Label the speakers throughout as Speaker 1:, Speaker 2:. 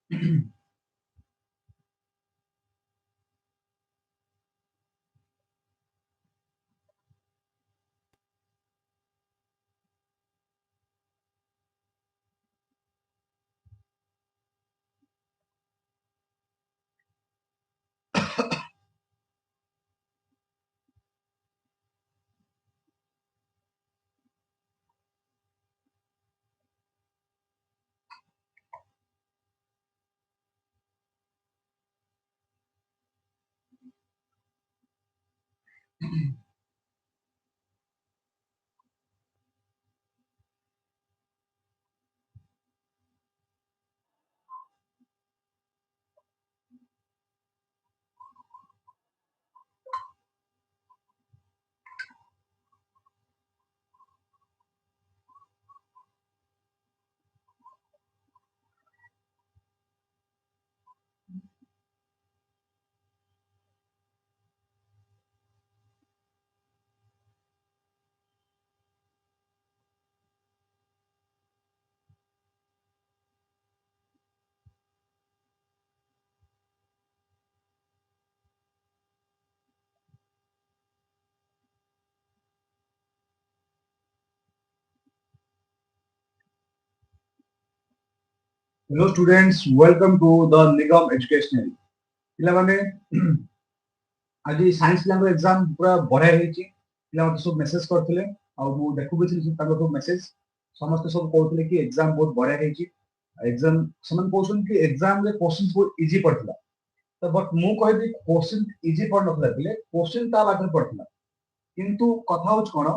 Speaker 1: Hello students, welcome to the Nigam Educational. ପିଲାମାନେ ଆଜି science ପିଲାଙ୍କ ଏକ୍ସାମ ପୁରା ବଢିଆ ହେଇଛି। ପିଲାମାନେ ସବୁ ମେସେଜ କରିଥିଲେ ଆଉ ମୁଁ ଦେଖୁଥିଲି ତାଙ୍କ ସବୁ ମେସେଜ। ସମସ୍ତେ ସବୁ କହୁଥିଲେ କି ଏକ୍ସାମ ବହୁତ ବଢିଆ ହେଇଛି। ଏକ୍ସାମ ସେମାନେ କହୁଛନ୍ତି କି ଏକ୍ସାମ ରେ କ୍ୱେଶ୍ଚନ ବହୁତ ଇଜି ପଡିଥିଲା। ତ ବଟ୍ ମୁଁ କହିବି କ୍ୱେଶ୍ଚନ ଇଜି ପଡିନଥିଲା ପିଲେ, କ୍ୱେଶ୍ଚନ ତା ବାଟରେ ପଡିଥିଲା। କିନ୍ତୁ କଥା ହଉଛି କଣ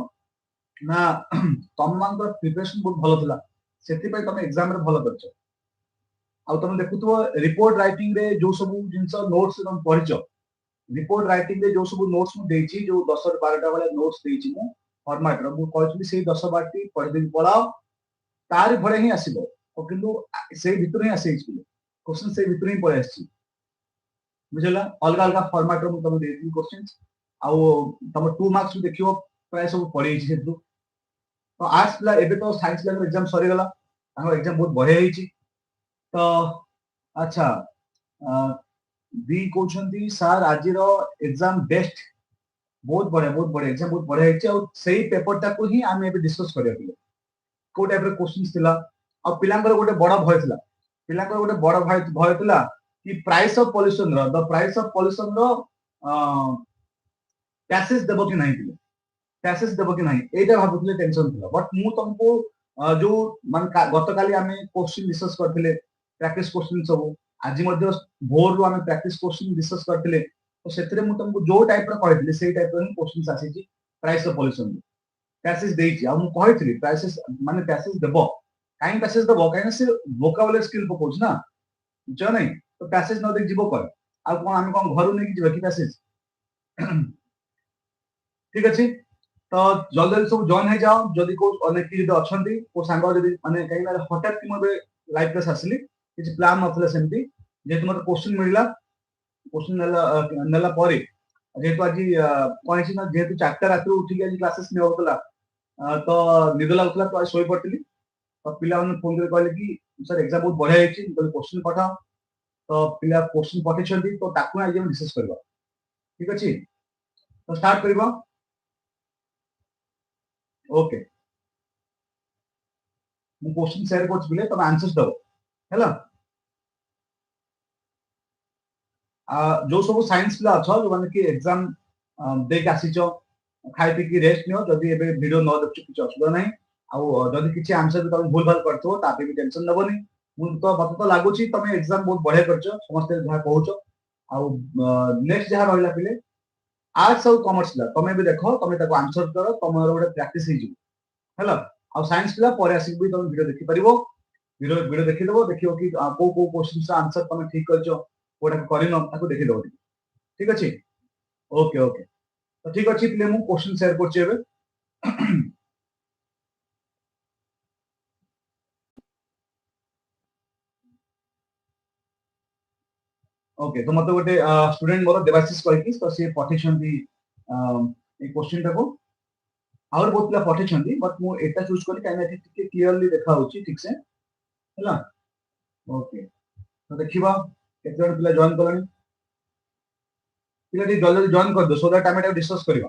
Speaker 1: ନା ତମମାନଙ୍କର ପ୍ରିପାରେସନ ବହୁତ ଭଲ ଥିଲା, ସେଥିପାଇଁ ତମେ ଏକ୍ସାମ ରେ ଭଲ କରିଛ। ଆଉ ତମେ ଦେଖୁଥିବ ରିପୋର୍ଟ ରାଇଟିଂ ରେ ଯୋଉ ସବୁ ଜିନିଷ ନୋଟ୍ସ ତମେ ପଢିଛ, ରିପୋର୍ଟ ରାଇଟିଂ ରେ ଯୋଉ ସବୁ ନୋଟ୍ସ ମୁଁ ଦେଇଛି, ଯୋଉ 10 ରୁ 12ଟା ଭଳିଆ ନୋଟ୍ସ ଦେଇଛି ମୁଁ ଫର୍ମାଟ ର, ମୁଁ କହିଥିଲି ସେଇ 10-12ଟି ପଢିଦେଇକି ପଳାଅ, ତାରି ଭଳିଆ ହିଁ ଆସିବ। କିନ୍ତୁ ସେଇ ଭିତରୁ ହିଁ ଆସିଯାଇଛି, କ୍ୱେଶ୍ଚନ ସେଇ ଭିତରୁ ହିଁ ପଳେଇ ଆସିଛି। ବୁଝିଲା, ଅଲଗା ଅଲଗା ଫର୍ମାଟ ର ମୁଁ ତମକୁ ଦେଇଥିଲି କ୍ୱେଶ୍ଚନ। ଆଉ ତମ 2 ମାର୍କସ ଦେଖିବ ପ୍ରାୟ ସବୁ ପଳେଇଛି ସେଥିରୁ। ତ ଆର୍ଟ୍ସ ପିଲା, ଏବେ ତ ସାଇନ୍ସ ପିଲାଙ୍କର ଏକ୍ସାମ ସରିଗଲା, ତାଙ୍କର ଏକ୍ସାମ ବହୁତ ବଢିଆ ହେଇଛି। ତ ଆଚ୍ଛା, ବି କହୁଛନ୍ତି ସାର୍ ଆଜିର ଏକ୍ସାମ ବେଷ୍ଟ, ବହୁତ ବଢିଆ ଏକ୍ସାମ ବହୁତ ବଢିଆ ହେଇଛି। ଆଉ ସେଇ ପେପରଟାକୁ ହିଁ ଆମେ ଏବେ ଡିସ୍କସ କରିବା ଥିଲେ, କୋଉ ଟାଇପର କ୍ୱେଶ୍ଚନ୍ସ ଥିଲା। ଆଉ ପିଲାଙ୍କର ଗୋଟେ ବଡ ଭୟ ଥିଲା, ଭୟ ଥିଲା କି ପ୍ରାଇସ୍ ଅଫ ପଲ୍ୟୁସନ ର ପ୍ୟାସେଜ ଦେବ କି ନାହିଁ, ଏଇଟା ଭାବୁଥିଲେ, ଟେନସନ ଥିଲା। ବଟ୍ ମୁଁ ତମକୁ ଯୋଉ ମାନେ ଗତକାଲି ଆମେ କ୍ୱେଶ୍ଚନ ଡିସ୍କସ କରିଥିଲେ, ପ୍ରାକ୍ଟିସ କ୍ୱେଶ୍ଚନ ସବୁ, ଆଜି ମଧ୍ୟ ଭୋରରୁ ଆମେ ପ୍ରାକ୍ଟିସ କ୍ୱେଶ୍ଚନ ଡିସ୍କସ କରିଥିଲେ। ତ ସେଥିରେ ମୁଁ ତମକୁ ଯୋଉ ଟାଇପର କହିଥିଲି ସେଇ ଟାଇପର ହିଁ କ୍ୱେଶ୍ଚନ ଆସିଛି ପ୍ରାଇସ୍ ଅଫ ପଲ୍ୟୁସନ। ପ୍ୟାସେଜ ଦେଇଛି, ଆଉ ମୁଁ କହିଥିଲି ପ୍ୟାସେଜ ଦେବ। କାହିଁ ପ୍ୟାସେଜ ଦେବ? କାହିଁକିନା ସେ ଭୋକାବୁଲାରି ସ୍କିଲ୍ ପକଉଛି ନା, ବୁଝଛ ନାଇଁ? ତ ପ୍ୟାସେଜ ନ ଦେଇକି ଯିବ କୁଆଡେ? ଆଉ କଣ ଆମେ କଣ ଘରୁ ନେଇକି ଯିବା କି ପ୍ୟାସେଜ? ଠିକ ଅଛି, ତ ଜଲ୍ଦି ଜଲ୍ଦି ସବୁ ଜଏନ୍ ହେଇଯାଅ। ଯଦି କୋଉ ଅନେକ ଯଦି ଅଛନ୍ତି କୋଉ ସାଙ୍ଗ, ଯଦି ମାନେ କାହିଁକି ହଠାତ୍ କି ମୁଁ ଏବେ ଲାଇଭ କ୍ଲାସ ଆସିଲି, କିଛି ପ୍ଲାନ୍ ନଥିଲା ସେମିତି। ଯେହେତୁ ମତେ କ୍ୱେଶ୍ଚନ ମିଳିଲା, କ୍ୱେଶ୍ଚନ ନେଲା ପରେ, ଯେହେତୁ ଆଜି କଣ ହେଇଛି ନା, ଯେହେତୁ 4ଟା ରାତିରୁ ଉଠିକି ଆଜି କ୍ଲାସେସ୍ ନେଉଥିଲା, ତ ନିଦ ଲାଗୁଥିଲା, ତ ଆଜି ଶୋଇ ପଡିଥିଲି। ତ ପିଲାମାନେ ଫୋନ କରି କହିଲେ କି ସାର୍ ଏକ୍ସାମ ବହୁତ ବଢିଆ ହେଇଛି, କ୍ୱେଶ୍ଚନ ପଠାଅ। ତ ପିଲା କ୍ୱେଶ୍ଚନ ପଠେଇଛନ୍ତି, ତ ତାକୁ ଆଜି ଆମେ ଡିସ୍କସ କରିବା। ଠିକ ଅଛି, ତ ଷ୍ଟାର୍ଟ କରିବା। ओके, ମୁଁ क्वेश्चन शेयर କରୁଛି ପିଲେ, ତମେ ଆନ୍ସର୍ସ ଦବ ହେଲା। ଯୋଉ ସବୁ ସାଇନ୍ସ ପିଲା ଅଛ, ଯୋଉମାନେ କି ଏକ୍ସାମ ଦେଇକି ଆସିଛ, ଖାଇ ପିଇକି ରେଷ୍ଟ ନିଅ। ଯଦି ଏବେ ଭିଡିଓ ନ ଦେଖୁଛ କିଛି ଅସୁବିଧା ନାହିଁ। ଆଉ ଯଦି କିଛି ଆନ୍ସର ତମେ ଭୁଲ ଭାଲ କରିଥିବ, ତା ପାଇଁ ବି ଟେନସନ ନେବନି। ମତେ ତ ଲାଗୁଛି ତମେ ଏକ୍ସାମ ବହୁତ ବଢିଆ କରିଛ, ସମସ୍ତେ ଯାହା କହୁଛ। ଆଉ ନେକ୍ସଟ ଯାହା ରହିଲା ପିଲେ, ଆର୍ଟ୍ସ ଆଉ କମର୍ସ ପିଲା, ତମେ ବି ଦେଖ, ତମେ ତାକୁ ଆନ୍ସର କର, ତମର ଗୋଟେ ପ୍ରାକ୍ଟିସ ହେଇଯିବ ହେଲା। ଆଉ ସାଇନ୍ସ ପିଲା ପରେ ଆସିକି ବି ତମେ ଭିଡିଓ ଦେଖିପାରିବ, ଭିଡିଓ ଦେଖିଦବ, ଦେଖିବ କି କୋଉ କୋଉ କ୍ୱେଶ୍ଚନର ଆନ୍ସର ତମେ ଠିକ କରିଛ, କୋଉଟା କରିନ, ତାକୁ ଦେଖିଦବ। ଠିକ ଅଛି, ଓକେ ଓକେ। ତ ଠିକ ଅଛି ପିଲେ, ମୁଁ କ୍ୱେଶ୍ଚନ ସେୟାର କରୁଛି ଏବେ। ओके, तो मते गोटे स्टूडेंट मोर देवाशीष कहकी, तो सी पठेछंती ए क्वेश्चन टाको। और बहुत पिला पठेछंती, बट मु एटा चूज करी काहे ना टिके क्लियरली देखा होची ठीक से, हैला। ओके, तो देखिबा केते जण पिला जॉइन करलानी पिला जल्दी जॉइन कर दो सो दैट आमे डिस्कस करबा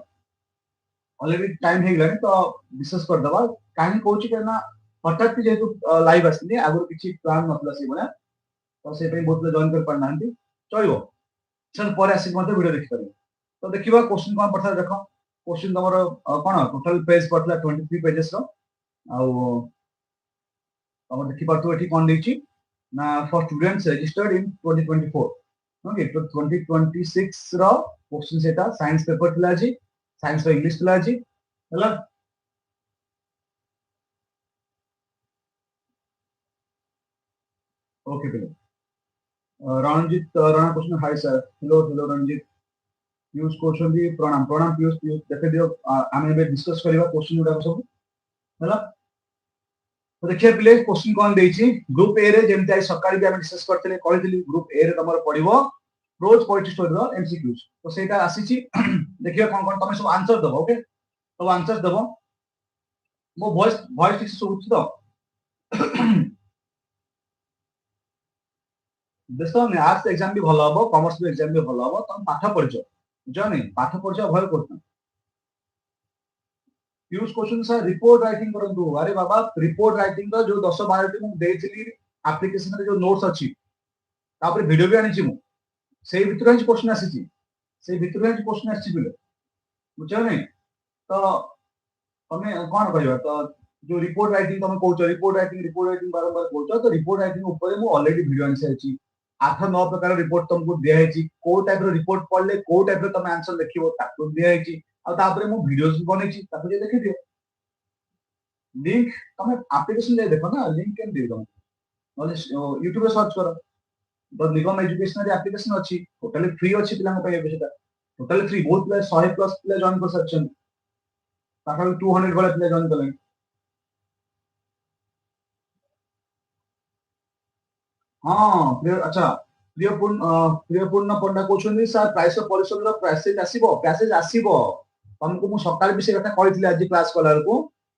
Speaker 1: ऑलरेडी टाइम हे गलानी तो डिस्कस कर दबा काहे कहूची केना हठात जेतु लाइव आसनी आगु किछि प्लान नथला से बना तो से पे बहुत जॉइन कर पाना चलो चल पर आसी मते वीडियो देखि पारे तो देखिबा क्वेश्चन कोन पठा देखो क्वेश्चन तमरो कोन टोटल पेज पठला 23 पेजेस रो आ तमर देखि पारतो एठी कोन देछि ना for students registered in 2024 okay तो 2026 रो क्वेश्चन सेटा साइंस पेपर थिला जी साइंस रो इंग्लिश थिला जी हला ओके पिले Ranjit Rana question hi sir hello hello Ranjit Piyush question D प्रणाम प्रणाम पीयूष पीयूष देखे दियो आमे बे डिस्कस करबा क्वेश्चन उडा सब हला तो देखिए पिले क्वेश्चन कोन देछि ग्रुप ए रे जेमति आई सकाळी भी हम डिस्कस करथले कहथिली ग्रुप ए रे तमर पडिबो रोज पोएट्री स्टोरी रो एमसीक्यूज तो सेटा आसीछि देखियो कोन कोन तमे सब आंसर दबो ओके तो आंसर दबो मो वॉइस वॉइस ठीक सुउछि तो देखो ने आर्ट्स एग्जाम भी भलो हबो कॉमर्स भी एग्जाम भी भलो हबो तम पाठ पढिजो जो नहीं पाठ पढिजो भय करत use question sir report writing करंतु अरे बाबा रिपोर्ट राइटिंग का जो 10 12 टी मु देथिली एप्लीकेशन रे जो नोट्स अछि तापर वीडियो भी आनिछि मु सेही भितर हिच क्वेश्चन आसीछि सेही भितर हिच क्वेश्चन आसीछि बिले बुझो नहीं तो तमे कोन कहबा तो जो रिपोर्ट राइटिंग तमे कहउछ रिपोर्ट राइटिंग बारंबार कहउछ तो रिपोर्ट राइटिंग ऊपर मु ऑलरेडी वीडियो आनि साइछि 8-9 प्रकार रिपोर्ट तुमको दिया है को टाइप रो रिपोर्ट पढ़ले को टाइप रो तमे आंसर देखिबो ताको दिया है आ तापर मु वीडियोस भी बनेछि ताको जे देखि दियो लिंक तमे एप्लीकेशन ले देखो ना लिंक केन दे दो नले YouTube रे सर्च करो द निगम एजुकेशनल एप्लीकेशन अछि टोटली फ्री अछि पिला को पे सेटा टोटली फ्री बहुत प्लस 100 प्लस पिला जॉइन कर सकछन ताका 200 वाला पिला जॉइन करले हां प्रिय अच्छा प्रियपूर्ण पंडा कहउछन सर प्राइस ऑफ परिश्रम रो पैसेज आसीबो तुमको मु सकाळ विषय कथा कहितले आज क्लास कलार को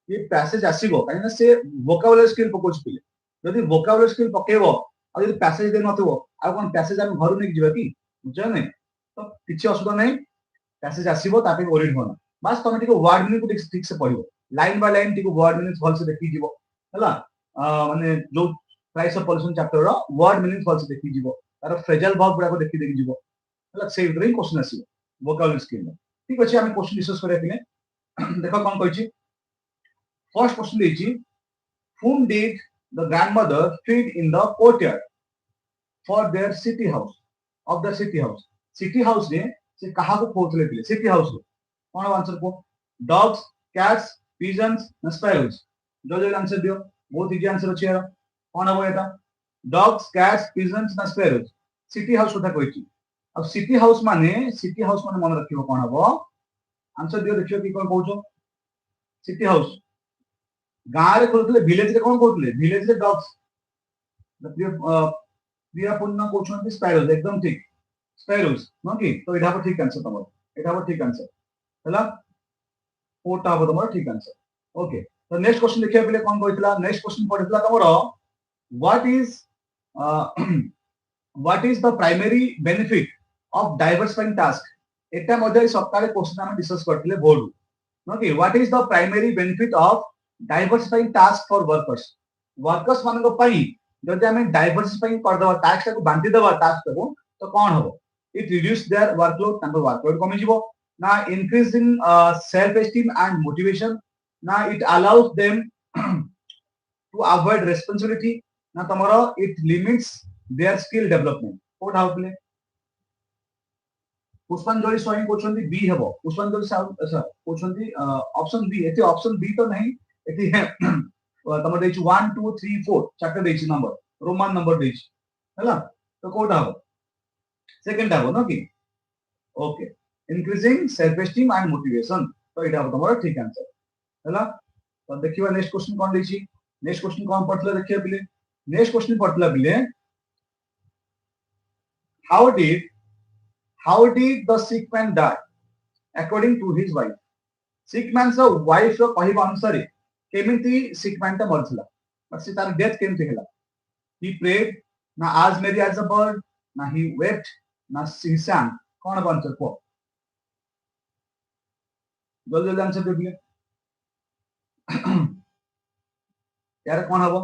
Speaker 1: ये पैसेज आसीबो काहे से वोकाबुलरी स्किल पकोछ पिले यदि वोकाबुलरी स्किल पकेबो आ यदि पैसेज दे नथबो आ कोन पैसेज हम घर नै जिबा की बुझा नै तो किछि असुविधा नै पैसेज आसीबो तापे ओरिड होना बस तमे टिको वर्ड मीनिंग को ठीक से पढिबो लाइन बाय लाइन टिको वर्ड मीनिंग भल से देखि जिवो हला माने जो प्राइस ऑफ पॉल्यूशन चैप्टर रो वर्ड मीनिंग भल से देखि जिवो तार फ्रेजल वर्ब गुडा को देखि जिवो हला से भितर क्वेश्चन आसीबो वोकाबुलरी स्किल ठीक अछि हम क्वेश्चन डिस्कस करे पिने देखो कोन कहछि फर्स्ट क्वेश्चन देछि whom did the grandmother feed in the courtyard for their city house of the city house ने से कहा को खोजले पिले city house को कोन आंसर को dogs cats pigeons and sparrows जो आंसर दियो बहुत इजी आंसर अछि यार कोन हो एटा dogs cats pigeons and sparrows city house कथा कहछि अब city house माने मन रखिबो कोन हबो आंसर दियो देखियो कि कोन कहउछो city house गाँ रे खोलुले विलेज रे कोन कहउले विलेज रे डॉग्स प्रियपूर्ण कहउछन स्पैरोज एकदम ठीक स्पैरोज नो की तो एटा ठीक आंसर तमरो एटा ठीक आंसर हला ओटा हो तमरो ठीक आंसर ओके तो नेक्स्ट क्वेश्चन देखिया पहिले कोन कहइतला नेक्स्ट क्वेश्चन पढितला तमरो what is the primary benefit of diversifying task एटा मध्ये सप्ताहे क्वेश्चन हम डिस्कस करथिले बोर्ड नो की what is the primary benefit of diversifying task for workers मानको पई जदि हमें डाइवर्सिफाइंग कर दबा टास्क को बांटी दबा टास्क को तो कोन हो इट रिड्यूस देयर वर्कलोड तांको वर्कलोड कमी जिवो ना increasing self esteem and motivation ना it allows them to avoid responsibility ना तमरो it limits their skill development कोड हाउ प्ले पुष्पांजलि स्वयं कोचंदी बी हेबो पुष्पांजलि अच्छा कोचंदी ऑप्शन बी एते ऑप्शन बी तो नहीं एते तमर देछि 1 2 3 4 चारटा देछि नंबर रोमान नंबर देछि हला तो कोडा हो सेकंड हो न की okay increasing self esteem and motivation तो एटा हो तमर ठीक आंसर हला तो देखिबा नेक्स्ट क्वेश्चन कोन देछि नेक्स्ट क्वेश्चन कोन पढले देखिया बिले नेक्स्ट क्वेश्चन पढला बिले how did the sick man die according to his wife sick man so wife रो कहिबा अनुसार केमिति सिक मैन ता मरथला बट से तार डेथ केमति हैला he prayed ना आज मेरी एज अ बर्ड, ना ही वेप्ट, ना ही sang। कौन अब आंसर को जल्दी जल्दी आंसर दे दिए। यार कौन हबो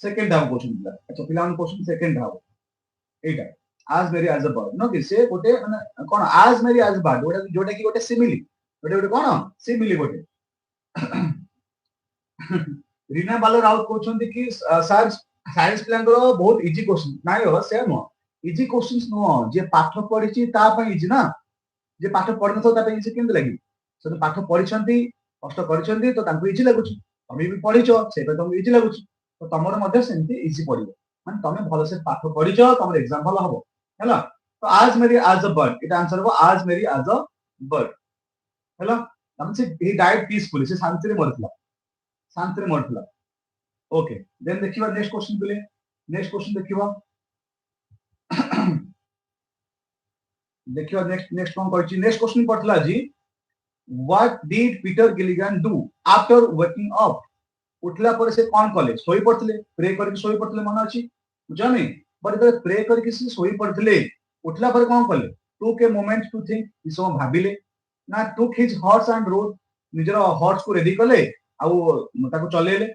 Speaker 1: सेकंड हाफ क्वेश्चन दिला। अच्छा पिलान क्वेश्चन सेकंड हाफ एटा आज मेरी एज अ बर्ड नो कि से गोटे माने कोन आज मेरी एज अ बर्ड गोटे जोटा कि गोटे सिमिली गोटे गोटे कोन सिमिली गोटे। रीना बालो राउत कहते कि सर साइंस पिलांकर बहुत इजी क्वेश्चन नाइ हो से नो इजी क्वेश्चंस नो जे पाठ पढिची ता पई इजी ना जे पाठ पढन तो ता पई इजी केन लागि से पाठ पढिछंती कष्ट करिछंती तो तांको इजी लागुची तमे भी पढिछो से पे तुमको इजी लागुची तो तमरो मध्ये सेंती इजी पडिबो माने तमे भलो से पाठ पढिछो तमरो एग्जाम भलो हबो हैला। तो आज मेरी एज अ बर्ड इटा आंसर हो आज मेरी एज अ बर्ड हैला। तम से ही डाइड पीसफुली से शांति रे मरथला। ओके देन देखिबा नेक्स्ट क्वेश्चन पिले नेक्स्ट क्वेश्चन देखिबा। देखिबा नेक्स्ट नेक्स्ट कोन कहछि नेक्स्ट क्वेश्चन पड़थला जी what did Peter Gilligan do after waking up. उठला पर से कोन कले सोई पड़थले प्रे करके सोई पड़थले मन अछि बुझानी बट जब प्रे करके से सोई पड़थले उठला पर कोन कले टुक ए मोमेंट टू थिंक इसो भाबिले ना टुक हिज हॉर्स एंड रोड निजर हॉर्स को रेडी कले आउ ताको चलेले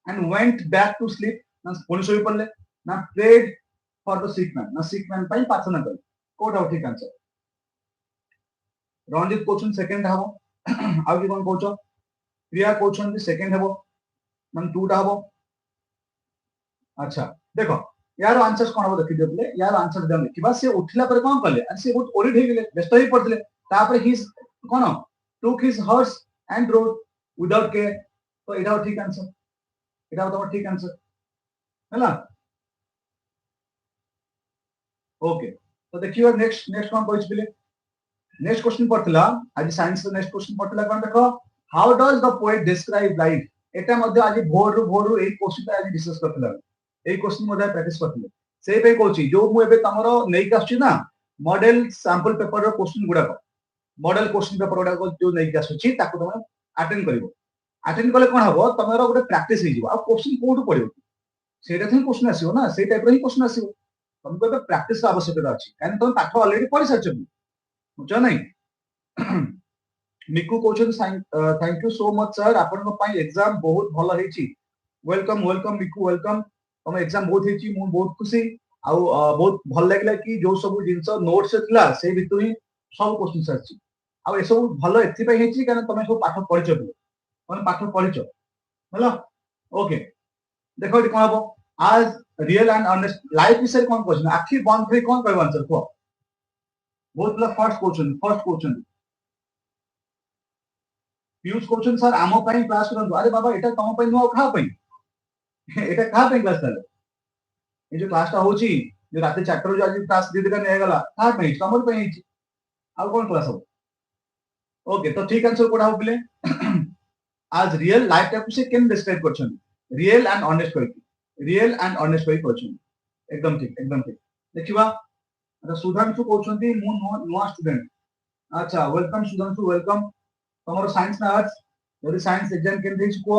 Speaker 1: and went back to sleep ना पुणी सोई पड़ले ना prayed for the sick man पई प्रार्थना कले कोटा ठीक आंसर। रंजित क्वेश्चन सेकंड हबो आउ कि कोन कहछो प्रिया क्वेश्चन सेकंड हबो मन टूटा हबो। अच्छा देखो यार आंसर कोन हबो देखि देबले यार आंसर दम कि बस से उठला पर कोन करले अरे से बहुत ओरिड हे गेले व्यस्त ही पड़ले तापर his cone took his horse and road without care तो एटा ठीक आंसर एटा तो ठीक आंसर हैला। ओके तो देखियो नेक्स्ट नेक्स्ट कोन कहछ बिले नेक्स्ट क्वेश्चन पड़थला आज साइंस रो नेक्स्ट क्वेश्चन पड़थला कोन देखो how does the poet describe life. एटा मध्ये आज भोर रो ए क्वेश्चन आज डिस्कस करथला ए क्वेश्चन मध्ये प्रैक्टिस करथले से पे कहछि जो मु एबे तमरो नेइ काछि ना मॉडल सैंपल पेपर रो क्वेश्चन गुडा मॉडल क्वेश्चन पेपर गुडा को जो नेइ काछि ताको तमे अटेंड करिवो अटेंड कले कोन हबो तमरो गुडे प्रैक्टिस हे जिवो आ क्वेश्चन कोठु पडिवो सेटा थि क्वेश्चन आसीबो ना से टाइप रो ही क्वेश्चन आसीबो तुमको एबे प्रैक्टिस आवश्यकता अछि कान तुम पाठ ऑलरेडी पढि सारछ बुझ नै। Niku question thank you so much sir आपन पई एग्जाम बहुत भलो हेची वेलकम वेलकम निकू वेलकम तुम एग्जाम बहुत हेची मु बहुत खुशी आ बहुत भल लागला कि जो सब जिंस नोट्स थिला से भितु ही सब क्वेश्चन सरची आ ए सब भलो एथि पई हेची कान तुम सब पाठ पढिछ तुम पाठ पढिछ हेलो। ओके देखो कोन हबो आज रियल एंड ऑनेस्ट लाइफ विषय कोन क्वेश्चन आखिर बंद फ्री कोन कहबो आंसर को बहुत ला first question Piyush question sir आमो पई क्लास करन अरे बाबा एटा तम पई नो खा पई एटा कहा पई क्लास चले ए जो क्लास ता होची जो रात 4 रो आज क्लास दे देका नै गला कहा पई तमर पई हिची आ कोन क्लास हो। ओके तो ठीक आंसर कोडा हो बिले आज रियल लाइफ टाइप से केन डिस्क्राइब करछन रियल एंड ऑनेस्ट कहि करछन एकदम ठीक देखिबा अच्छा सुधांशु कहउछंती मु नुवा स्टूडेंट अच्छा वेलकम सुधांशु वेलकम तमरो साइंस ना आर्ट्स यदि साइंस एग्जाम केन देछि को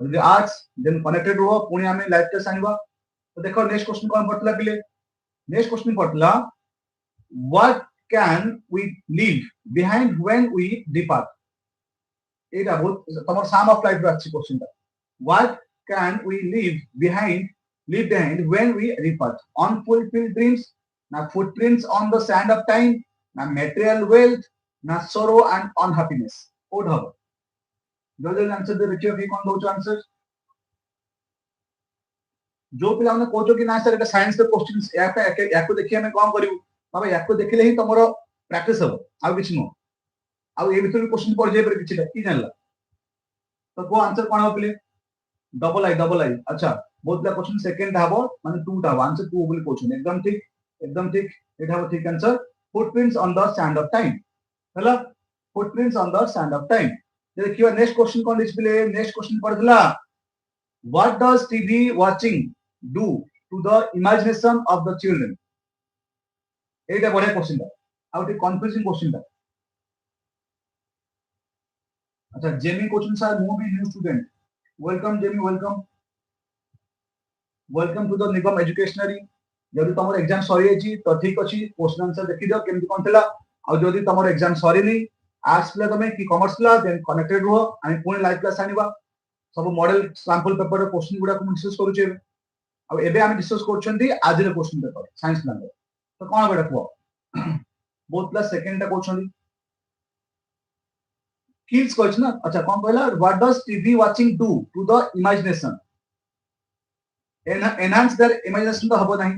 Speaker 1: यदि आर्ट्स देन कनेक्टेड हो पुनी हमें लाइफ टेस्ट आनिबा तो देखो नेक्स्ट क्वेश्चन कोन पड़तला पिले नेक्स्ट क्वेश्चन पड़तला what can we leave behind when we depart एटा बहुत तमर सम ऑफ लाइफ अछि क्वेश्चन ता what can we leave behind when we depart unfulfilled dreams na footprints on the sand of time na material wealth na sorrow and unhappiness code हबो जल्दी answer दे देखियो कि कोन दोछ answer जो पिला ने कहतो कि ना सर एटा साइंस के क्वेश्चंस याको देखि हमें कोन करिवु बाबा याको देखिले ही तमरो प्रैक्टिस हबो आ किछ नो आ ए भीतर क्वेश्चन पड़ जाय पर किछ की जानला तो को आंसर कोन हो पिले डबल आई अच्छा बहुत ला क्वेश्चन सेकंड हबो माने 2 टा आंसर 2 बोली क्वेश्चन एकदम ठीक एटा हबो ठीक answer footprints on the sand of time हैला footprints on the sand of time देखियो नेक्स्ट क्वेश्चन कोन डिस्प्ले नेक्स्ट क्वेश्चन पड़थला what does TV watching do to the imagination of the children एटा बढ़िया क्वेश्चन ता आउट कंफ्यूजिंग क्वेश्चन ता अच्छा Jamie question sir मु भी new student welcome Jamie welcome to the Nigam educational जदि तुम एग्जाम सरी जाइए तो ठीक अच्छी क्वेश्चन आंसर देखी दियो केमती कोन थिला आ जदि तुम एग्जाम सरी नहीं आर्ट्स पिला तुम कि कॉमर्स पिला देन कनेक्टेड रुह आम पुणी लाइव क्लास आनिबा सब मॉडल सैंपल पेपर क्वेश्चन गुडा को डिस्कस करूचे अब एबे हम डिस्कस करछंती आज रे क्वेश्चन पेपर साइंस लैंग्वेज तो कोन बेटा को बोथ प्लस सेकंड टा क्वेश्चन किल्स कहछ ना अच्छा कोन कहला what does TV watching do to the imagination enhance their imagination तो हबो नहीं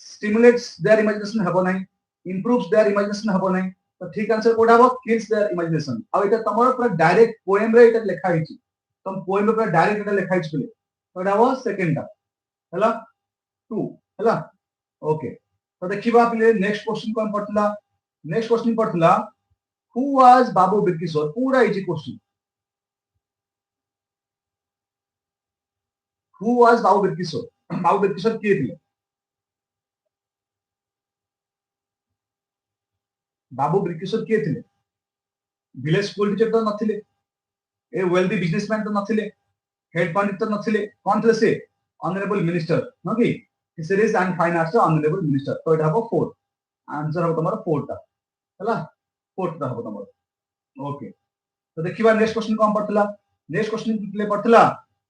Speaker 1: stimulates their imagination हबो नहीं improves their imagination हबो नहीं तो ठीक आंसर कोडा हबो kills their imagination अब एटा तमरो पूरा डायरेक्ट पोएम रे एटा लिखा हिची तुम पोएम रे पूरा डायरेक्ट एटा लिखा हिची बोले तो एटा हबो सेकंड टा हला 2 हला ओके तो देखिबा पले नेक्स्ट क्वेश्चन कोन पड़तला नेक्स्ट क्वेश्चन पड़तला हु वाज बाबू बिरकिशोर पूरा easy question who was Babu Birkishore किए थे बाबू बिरकिशोर किए थे विलेज स्कूल टीचर तो नथिले ए वेल्दी बिजनेसमैन तो नथिले हेड पंडित तो नथिले कोन थे से ऑनरेबल मिनिस्टर नो कि fisheries and fine arts honourable minister तो एटा हबो 4 आंसर हबो तमरो 4 टा हला 4 टा हबो तमरो ओके तो देखिबा नेक्स्ट क्वेश्चन कोन पड़तला नेक्स्ट क्वेश्चन प्ले पड़तला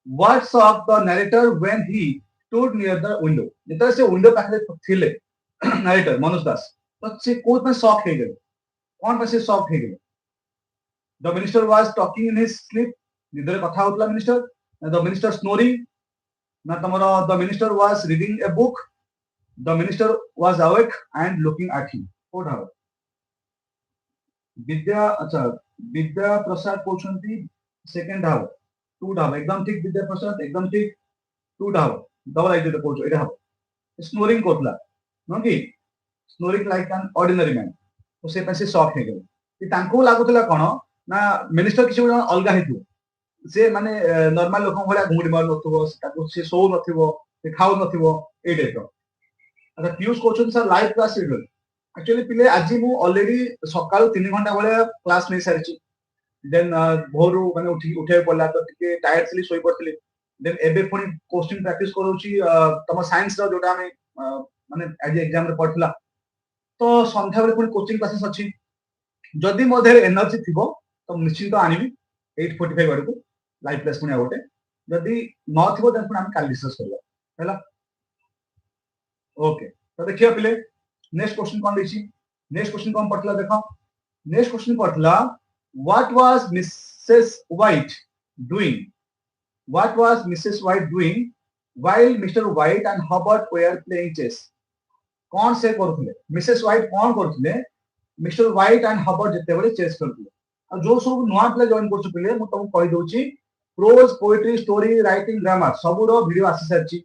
Speaker 1: what saw the narrator when he stood near the window जेता से विंडो पाखरे थिले नरेटर मनोज दास तो से कोत में शॉक हे गेले कोन पे से शॉक हे गेले the minister was talking in his sleep निदरे कथा होतला मिनिस्टर द मिनिस्टर स्नोरिंग ना तमरो the minister was reading a book the minister was awake and looking at him कोड हाउ विद्या अच्छा विद्या प्रसाद कोचंती सेकंड हाउ 2 हाउ एकदम ठीक विद्या प्रसाद एकदम ठीक 2 हाउ डबल आई दे कोच एटा हाउ स्नोरिंग कोतला नो कि snoring like an ordinary man तो से पैसे शॉक हे गेले कि तांको लागुतला कोन ना मिनिस्टर किछ अलगा हेतु से माने नॉर्मल लोक भला घुमडी मार नथबो ताको से सो नथिबो से खाउ नथिबो ए टाइप अच्छा Piyush question sir live class schedule actually पिले आज मु ऑलरेडी सकाळ 3 घंटा वाला क्लास नै सारिची देन भोरु माने उठे पड़ला तो टिके टायर्ड सिली सोई पड़तली देन एबे पुनी क्वेश्चन प्रैक्टिस करूची तम साइंस रो जोटा हमें माने आज एग्जाम रे पड़तला तो संध्या बेले पुनी कोचिंग क्लासेस अछि जदि मोधे एनर्जी थिबो तो निश्चित आनिबी 8:45 बडको लाइव क्लास पुनी आउटे जदि न थिबो देन पुनी हम काल डिस्कस करबा हैला ओके तो देखियो पिले नेक्स्ट क्वेश्चन कोन दैछि नेक्स्ट क्वेश्चन कोन पड़तला देखो नेक्स्ट क्वेश्चन पड़तला what was Mrs White doing what was Mrs White doing while Mr White and Herbert were playing chess कौन से करथले मिसेस व्हाइट कौन करथले मिस्टर व्हाइट एंड हर्बर्ट जते बळे चेस करथले आ जो सब नुवा प्ले जॉइन करछु पिले मु तुम कहि दोछि prose poetry story writing grammar सब रो वीडियो आसी सरछि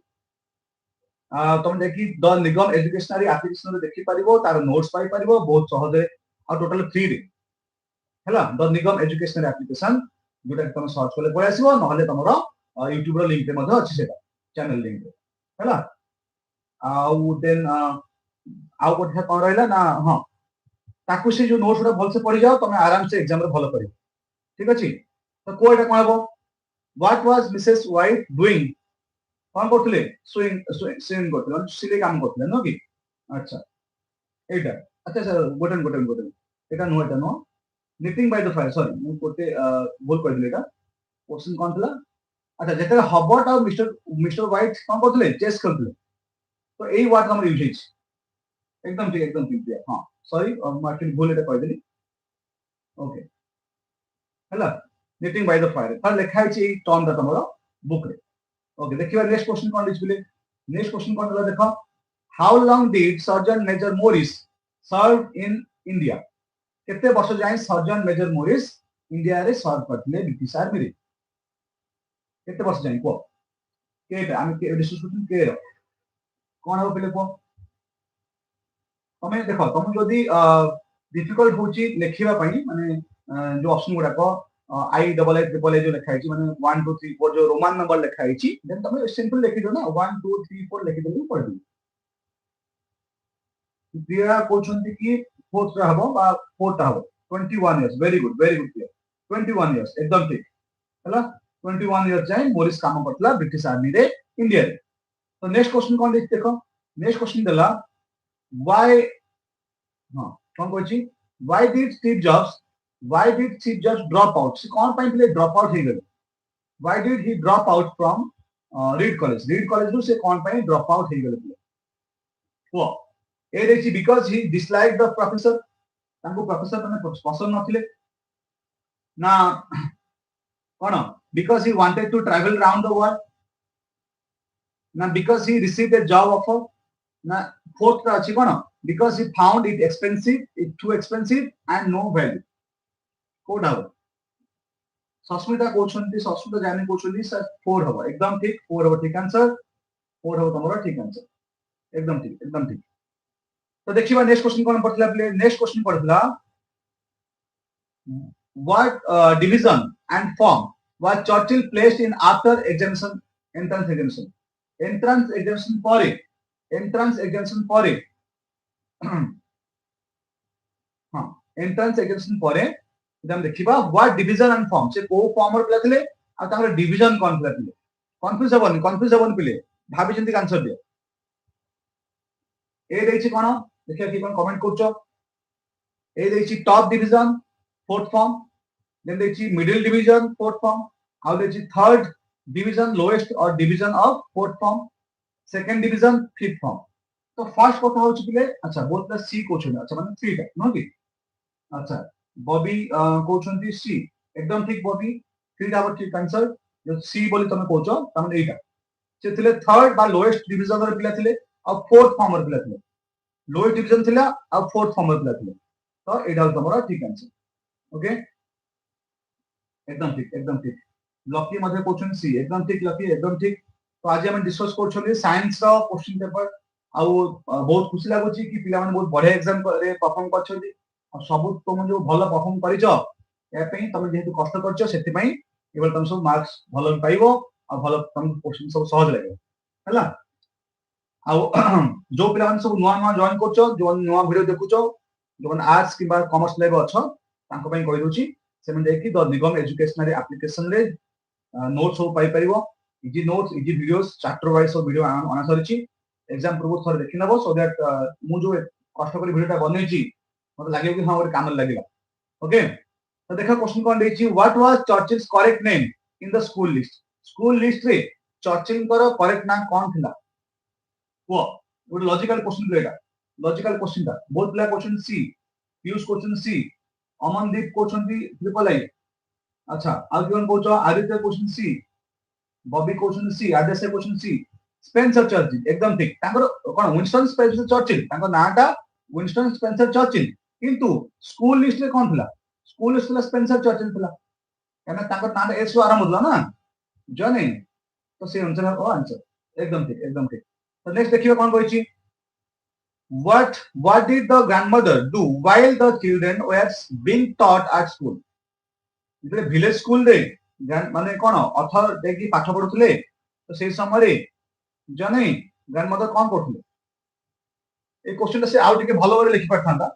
Speaker 1: तुम देखि द निगम एजुकेशनरी एप्लीकेशन रे देखि परिबो तार नोट्स पाई परिबो बहुत सहज आ टोटल फ्री रे हैला द निगम एजुकेशनरी एप्लीकेशन जोटा तुम सर्च करले पळे आसीबो नहले तमरो YouTube रो लिंक रे मध्ये अछि सेटा चैनल लिंक रे हैला आउ देन आउ कोठा कोन रहला ना हां ताकू से जो नोट्स उडा भल से पढ़ी जाओ तुम आराम से एग्जाम रे भल करियो ठीक अछि तो कोटा कोन हबो what was Mrs White doing कोन करथले स्विंग करथले सिले काम करथले नो कि अच्छा एटा अच्छा सर गोटन एटा नो knitting by the fire sorry मु कोते बोल कर दिले एटा क्वेश्चन कोन थला अच्छा जेते हबर्ट और मिस्टर व्हाइट कोन करथले चेस करथले तो एई वर्ड हमर यूज हिच एकदम ठीक हां सॉरी मार्केट भूल एटा कह देली ओके हला निटिंग बाय द फायर तर लिखा हिच एई टर्म दा तमरो बुक रे ओके देखिबा नेक्स्ट क्वेश्चन कोन लिख बिले नेक्स्ट क्वेश्चन कोन हला देखो how long did surgeon major Morris serve in India केते वर्ष जाय सर्जन मेजर मोरिस इंडिया रे सर्व करथले ब्रिटिश आर्मी रे केते वर्ष जाय को केटा हम के डिस्कशन के कोन हो पहिले को तमे देखो तुम जदि डिफिकल्ट होची लेखिबा पई माने जो ऑप्शन गुडा को I double I triple A जो लिखा है माने 1 2 3 4 जो रोमान नंबर लिखा है देन तमे सिंपल लिखि दो ना 1 2 3 4 लिखि देली पड़ दी दिया कोचंती की फोर्थ रा हबो बा फोर्थ हबो 21 years very good clear 21 years एकदम ठीक हला 21 इयर्स जाय मोरिस काम करतला ब्रिटिश आर्मी रे इंडिया रे तो नेक्स्ट क्वेश्चन कोन देखो नेक्स्ट क्वेश्चन देला व्हाई हां कोन कहछि why did Steve Jobs drop out से कोन पई प्ले ड्रॉप आउट हे गेल why did he drop out from Reed college रू से कोन पई ड्रॉप आउट हे गेल वो ए देखि because he dislike the professor तांको प्रोफेसर तने पसंद नथिले ना कोन because he wanted to travel around the world ना because he received a job offer ना फोर्थ का अछि कोन because he found it expensive, it too expensive and no value. Code हबो सस्मिता कोछंती सस्मिता जाने कोछंती सर 4 हबो एकदम ठीक 4 हबो ठीक आंसर 4 हबो तमरो ठीक आंसर एकदम ठीक तो देखिबा नेक्स्ट क्वेश्चन कोन पड़तला प्ले नेक्स्ट क्वेश्चन पड़तला what division and form was Churchill placed in after examination entrance examination pore हां एंट्रेंस एग्जामिनेशन परे हम देखिबा व्हाट डिवीजन एंड फॉर्म से को फॉर्म और पिला थिले आ ताकर डिवीजन कोन पिला थिले कंफ्यूज हबन पिले भाबी चिंती आंसर दियो ए देछि कोन देखिया कि कोन कमेंट करछो ए देछि top division fourth form then देछि मिडिल डिवीजन फोर्थ फॉर्म आ देछि थर्ड डिवीजन लोएस्ट और division of fourth form second division fifth form तो फर्स्ट कथा होछि पिले अच्छा बोलता सी कोछन अच्छा माने 3 टा नो कि अच्छा बॉबी कोछंती सी एकदम ठीक बॉबी 3 टा ठीक आंसर जो सी बोली तमे कोछो तमे एटा से थिले थर्ड बा लोएस्ट डिवीजन रे पिला थिले और फोर्थ फॉर्म रे पिला थिले लोएस्ट डिवीजन थिला और फोर्थ फॉर्म रे पिला थिले तो एटा तमरा ठीक आंसर ओके एकदम ठीक लकी मध्ये क्वेश्चन सी एकदम ठीक लकी एकदम ठीक तो आज हम डिस्कस करछली साइंस रो क्वेश्चन पेपर आ बहुत खुशी लागुची कि पिला माने बहुत बढ़िया एग्जाम रे परफॉर्म करछथि और सब तुम जो भलो परफॉर्म करिछो ए पई तुम जेहेतु कष्ट करछो सेति पई केवल तुम सब मार्क्स भलो पाइबो आ भलो तुम क्वेश्चन सब सहज लागो हला आ जो पिला माने सब नुवा जॉइन करछो जो नुवा वीडियो देखुछो जो माने आर्ट्स किबा कॉमर्स लेवल अछो तांको पई कहि दोची सेमन देखि द निगम एजुकेशनल एप्लीकेशन रे नोट्स सब पाई परिबो easy notes easy videos chapter wise सब वीडियो आना सरिछि एग्जाम पूर्व थोर देखि नबो सो दैट मु जो कष्ट कर वीडियोटा बनेछि मते लागे कि हां और काम लागेला ओके तो देखा क्वेश्चन कोन देछि what was Churchill's correct name in the school list रे चर्चिल कर करेक्ट नाम कोन थिला वो गुड लॉजिकल क्वेश्चन प्लेटा लॉजिकल क्वेश्चन था बहुत प्ले question C Piyush question C Amandeep question D triple I अच्छा आगेवन कोचो Aditya question C Bobby question C Adesh question C Spencer Churchill एकदम ठीक तांकर कोन विंस्टन स्पेंसर चर्चिल तांकर नाटा विंस्टन स्पेंसर चर्चिल किंतु स्कूल लिस्ट रे कोन थिला स्कूल लिस्ट ला स्पेंसर चर्चिल थिला एना तांकर नाटा एस रो आरंभ होला ना जने तो से आंसर ओ आंसर एकदम ठीक तो नेक्स्ट देखियो कोन कहछि what did the grandmother do while the children were being taught at school इतरे विलेज स्कूल रे माने कोन अथर देखि पाठ पढुथले तो से समय रे जने ग्रैंडमदर कोन करथले ए क्वेश्चन से आउट के भलो रे लिखि पठांदा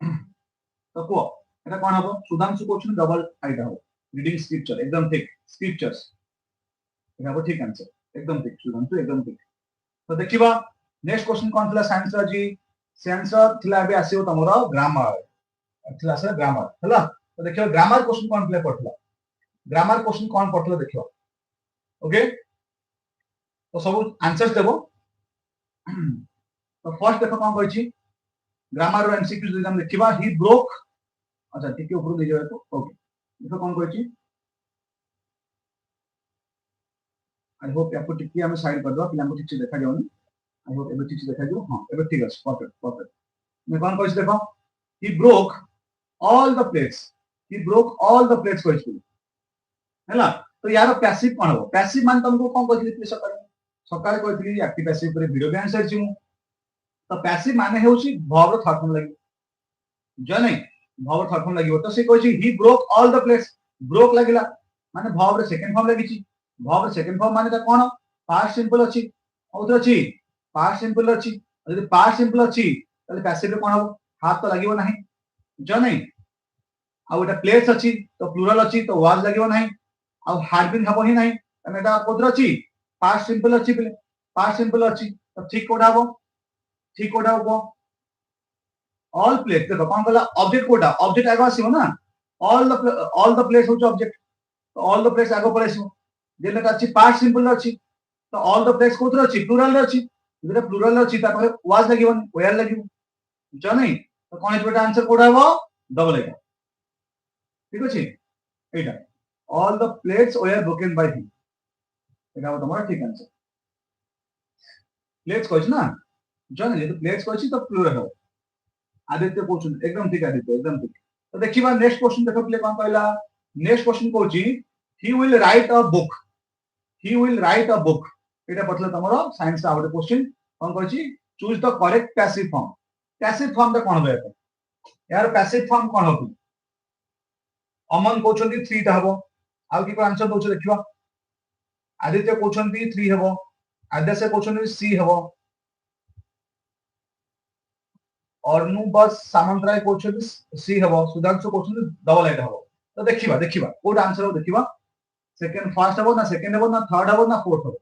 Speaker 1: तो को एटा कोन हबो सुधांशु क्वेश्चन डबल आइटा हो रीडिंग स्क्रिप्चर एकदम ठीक स्क्रिप्चर्स एटा हबो ठीक आंसर एकदम ठीक सुधांशु एकदम ठीक तो देखिबा नेक्स्ट क्वेश्चन कोन थला साइंस रा जी साइंस रा थला बे आसीओ तमरो ग्रामर थला से ग्रामर हला तो देखियो ग्रामर क्वेश्चन कोन प्ले पड़थला ग्रामर क्वेश्चन कोन पड़थला देखियो ओके तो सब आंसर्स देबो तो फर्स्ट देखो कोन कहै छी ग्रामर रो एमसीक्यू जे हम देखिबा ही ब्रोक अच्छा ठीक है ऊपर दे जाय तो ओके देखो कोन कहै छी आई होप आपको टिकी हम साइड कर दो पिला को ठीक से देखा जाउनी आई होप एबे ठीक से देखा जाउ हां एबे ठीक আছে परफेक्ट मैं कोन कहै छी देखो he broke all the plates कहै छी हैला तो यार पैसिव कोन हो पैसिव मान तुमको कोन कहली सकाळे कहली एक्टिव पैसिव पर वीडियो भी आंसर छी तो पैसिव माने हेउची verb रो थर्ड फॉर्म लागि जने verb थर्ड फॉर्म लागि तो से कहै छी he broke all the plates broke लागिला माने verb रो सेकंड फॉर्म लागि छी verb रो सेकंड फॉर्म माने त कोन पास्ट सिंपल अछि औथर अछि पास्ट सिंपल अछि यदि पास्ट सिंपल अछि तले पैसिव रे कोन हो हाथ तो लागिवो नाही जने आ एटा प्लेट्स अछि तो प्लुरल अछि तो वाज लागिवो नाही आ हार्ड बीन हबो ही नाही तने एटा कोदर अछि पास्ट सिंपल अछि बिले पास्ट सिंपल अछि तो ठीक कोडा हो ठीक कोडा हो ऑल प्लेस देखो कौन कहला ऑब्जेक्ट कोडा ऑब्जेक्ट आगे आसीबो ना ऑल द प्लेस होच ऑब्जेक्ट तो ऑल द प्लेस आगे परेसिबो जेलेटा अछि पास्ट सिंपल अछि तो ऑल द प्लेस कोथर अछि प्लुरल अछि जेटा प्लुरल अछि ता पर वाज लागिबो वेयर लागिबो बुझ नहीं तो कोन हेबेटा आंसर कोडा हो डबल एटा ठीक अछि एटा all the plates were broken by him एटा हो तमरा ठीक आंसर प्लेट्स कहछ ना जन ये तो प्लेट्स कहछ तो प्लुरल हो आदित्य क्वेश्चन एकदम ठीक आदित्य एकदम ठीक तो देखिबा नेक्स्ट क्वेश्चन देखो प्ले कोन कहला नेक्स्ट क्वेश्चन कहछि he will write a book he will write a book एटा पतला तमरो साइंस आउट क्वेश्चन कोन कहछि choose the correct passive form ता कोन होबे यार पैसिव फॉर्म कोन होबे अमन कहउछंती 3 ता हबो आउ की को आंसर दोछ देखिबा आदित्य कहउछंती 3 हबो आद्याशय कहउछंती सी हबो अर्नु बस सामंतराय कहउछंती सी हबो सुधांशु कहउछंती डबल एट हबो तो देखिबा देखिबा कोड आंसर हो देखिबा सेकंड फर्स्ट हबो ना सेकंड हबो ना थर्ड हबो ना फोर्थ हबो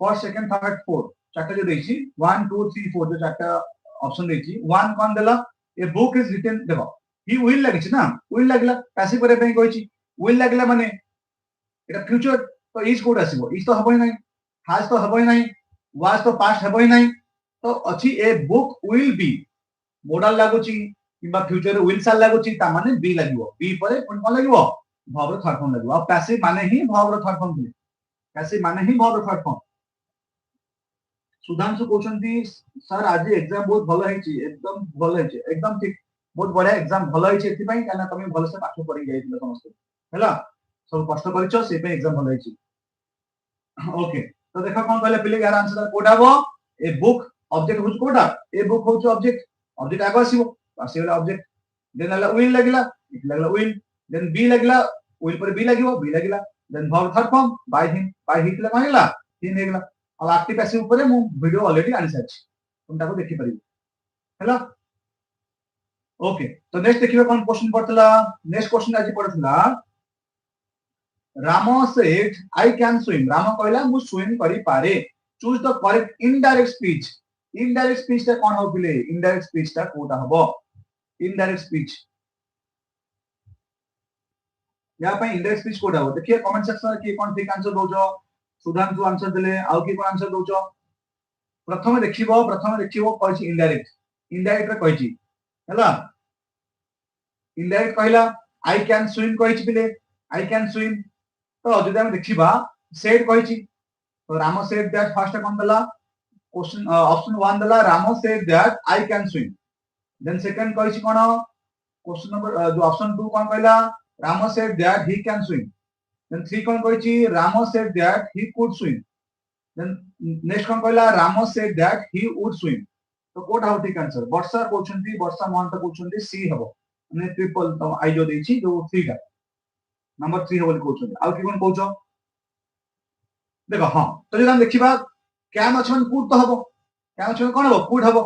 Speaker 1: फर्स्ट सेकंड थर्ड फोर्थ चारटा जो देछि 1 2 3 4 जो चारटा ऑप्शन देछि 1 कोन देला ए बुक इज रिटन देखो ही विल लागिछि ना विल लागला पैसिव करे पे कहिछि विल लागला माने एटा फ्यूचर तो इज कोड आसीबो इज तो हबो नै हैज तो हबो नै वाज तो पास्ट हबो नै तो अछि a book will be modal लागुछि किबा फ्यूचर विल साल लागुछि ता माने बी लागिबो बी परे कोन लागिबो verb रो थर्ड फॉर्म लागिबो अब पैसिव माने ही verb रो थर्ड फॉर्म पैसिव माने ही verb रो थर्ड फॉर्म सुधांशु कहउछंती सर आज एग्जाम बहुत भलो हैछि एकदम भलो हैछि एकदम ठीक बहुत बढ़िया एग्जाम भलो हैछि एथि पई काना तमे भलो से पाठ पढि जाइथिलो समस्त हैला सब कष्ट करिछो से पे एग्जाम भलो हैछि ओके तो देखो कोन कहले पिले यार आंसर कोडा हो ए बुक ऑब्जेक्ट होछ कोडा ए बुक होछ ऑब्जेक्ट ऑब्जेक्ट आगो आसीबो ऑब्जेक्ट देन लागला विल लागला इट लागला विल देन बी लागला विल पर बी लागिबो बी लागला then verb third form by hit लागला तीन हेगला अब एक्टिव पैसिव ऊपर मु वीडियो ऑलरेडी आनि साछि तुम ताको देखि परिबो हैला ओके तो नेक्स्ट देखिबा कोन क्वेश्चन पड़तला नेक्स्ट क्वेश्चन आज पड़तला Ram said I can swim Ram कहला मु स्विम करि पारे choose the correct indirect speech ता कोन हो पिले इनडायरेक्ट स्पीच ता कोटा हबो इनडायरेक्ट स्पीच या पे इनडायरेक्ट स्पीच कोटा हो देखिए कमेंट सेक्शन में की कोन ठीक आंसर दोजो सुधांशु आंसर देले आउ की कोन आंसर दोजो प्रथम देखिबो कहछि इनडायरेक्ट रे कहछि हैला इनडायरेक्ट कहला आई कैन स्विम कहछि पिले आई कैन स्विम तो जदि हम देखिबा सेड कहछि तो राम सेड दैट फर्स्ट कोन दला क्वेश्चन ऑप्शन 1 दला Ram said that I can swim then second कहछि कोन क्वेश्चन नंबर जो ऑप्शन 2 कोन कहला Ram said that he can swim then 3 कोन कहछि Ram said that he could swim then next कोन कहला Ram said that he would swim तो कोट हाउ ठीक आंसर वर्षा कहउछंती वर्षा मोहन तो कहउछंती सी हबो माने ट्रिपल तो आई जो देछि जो 3 का नंबर 3 हबो कहउछंती आ की कोन कहउछो देखो हां तो जब हम देखिबा कैन अछन कुड तो हबो कैन अछन कोन हबो कुड हबो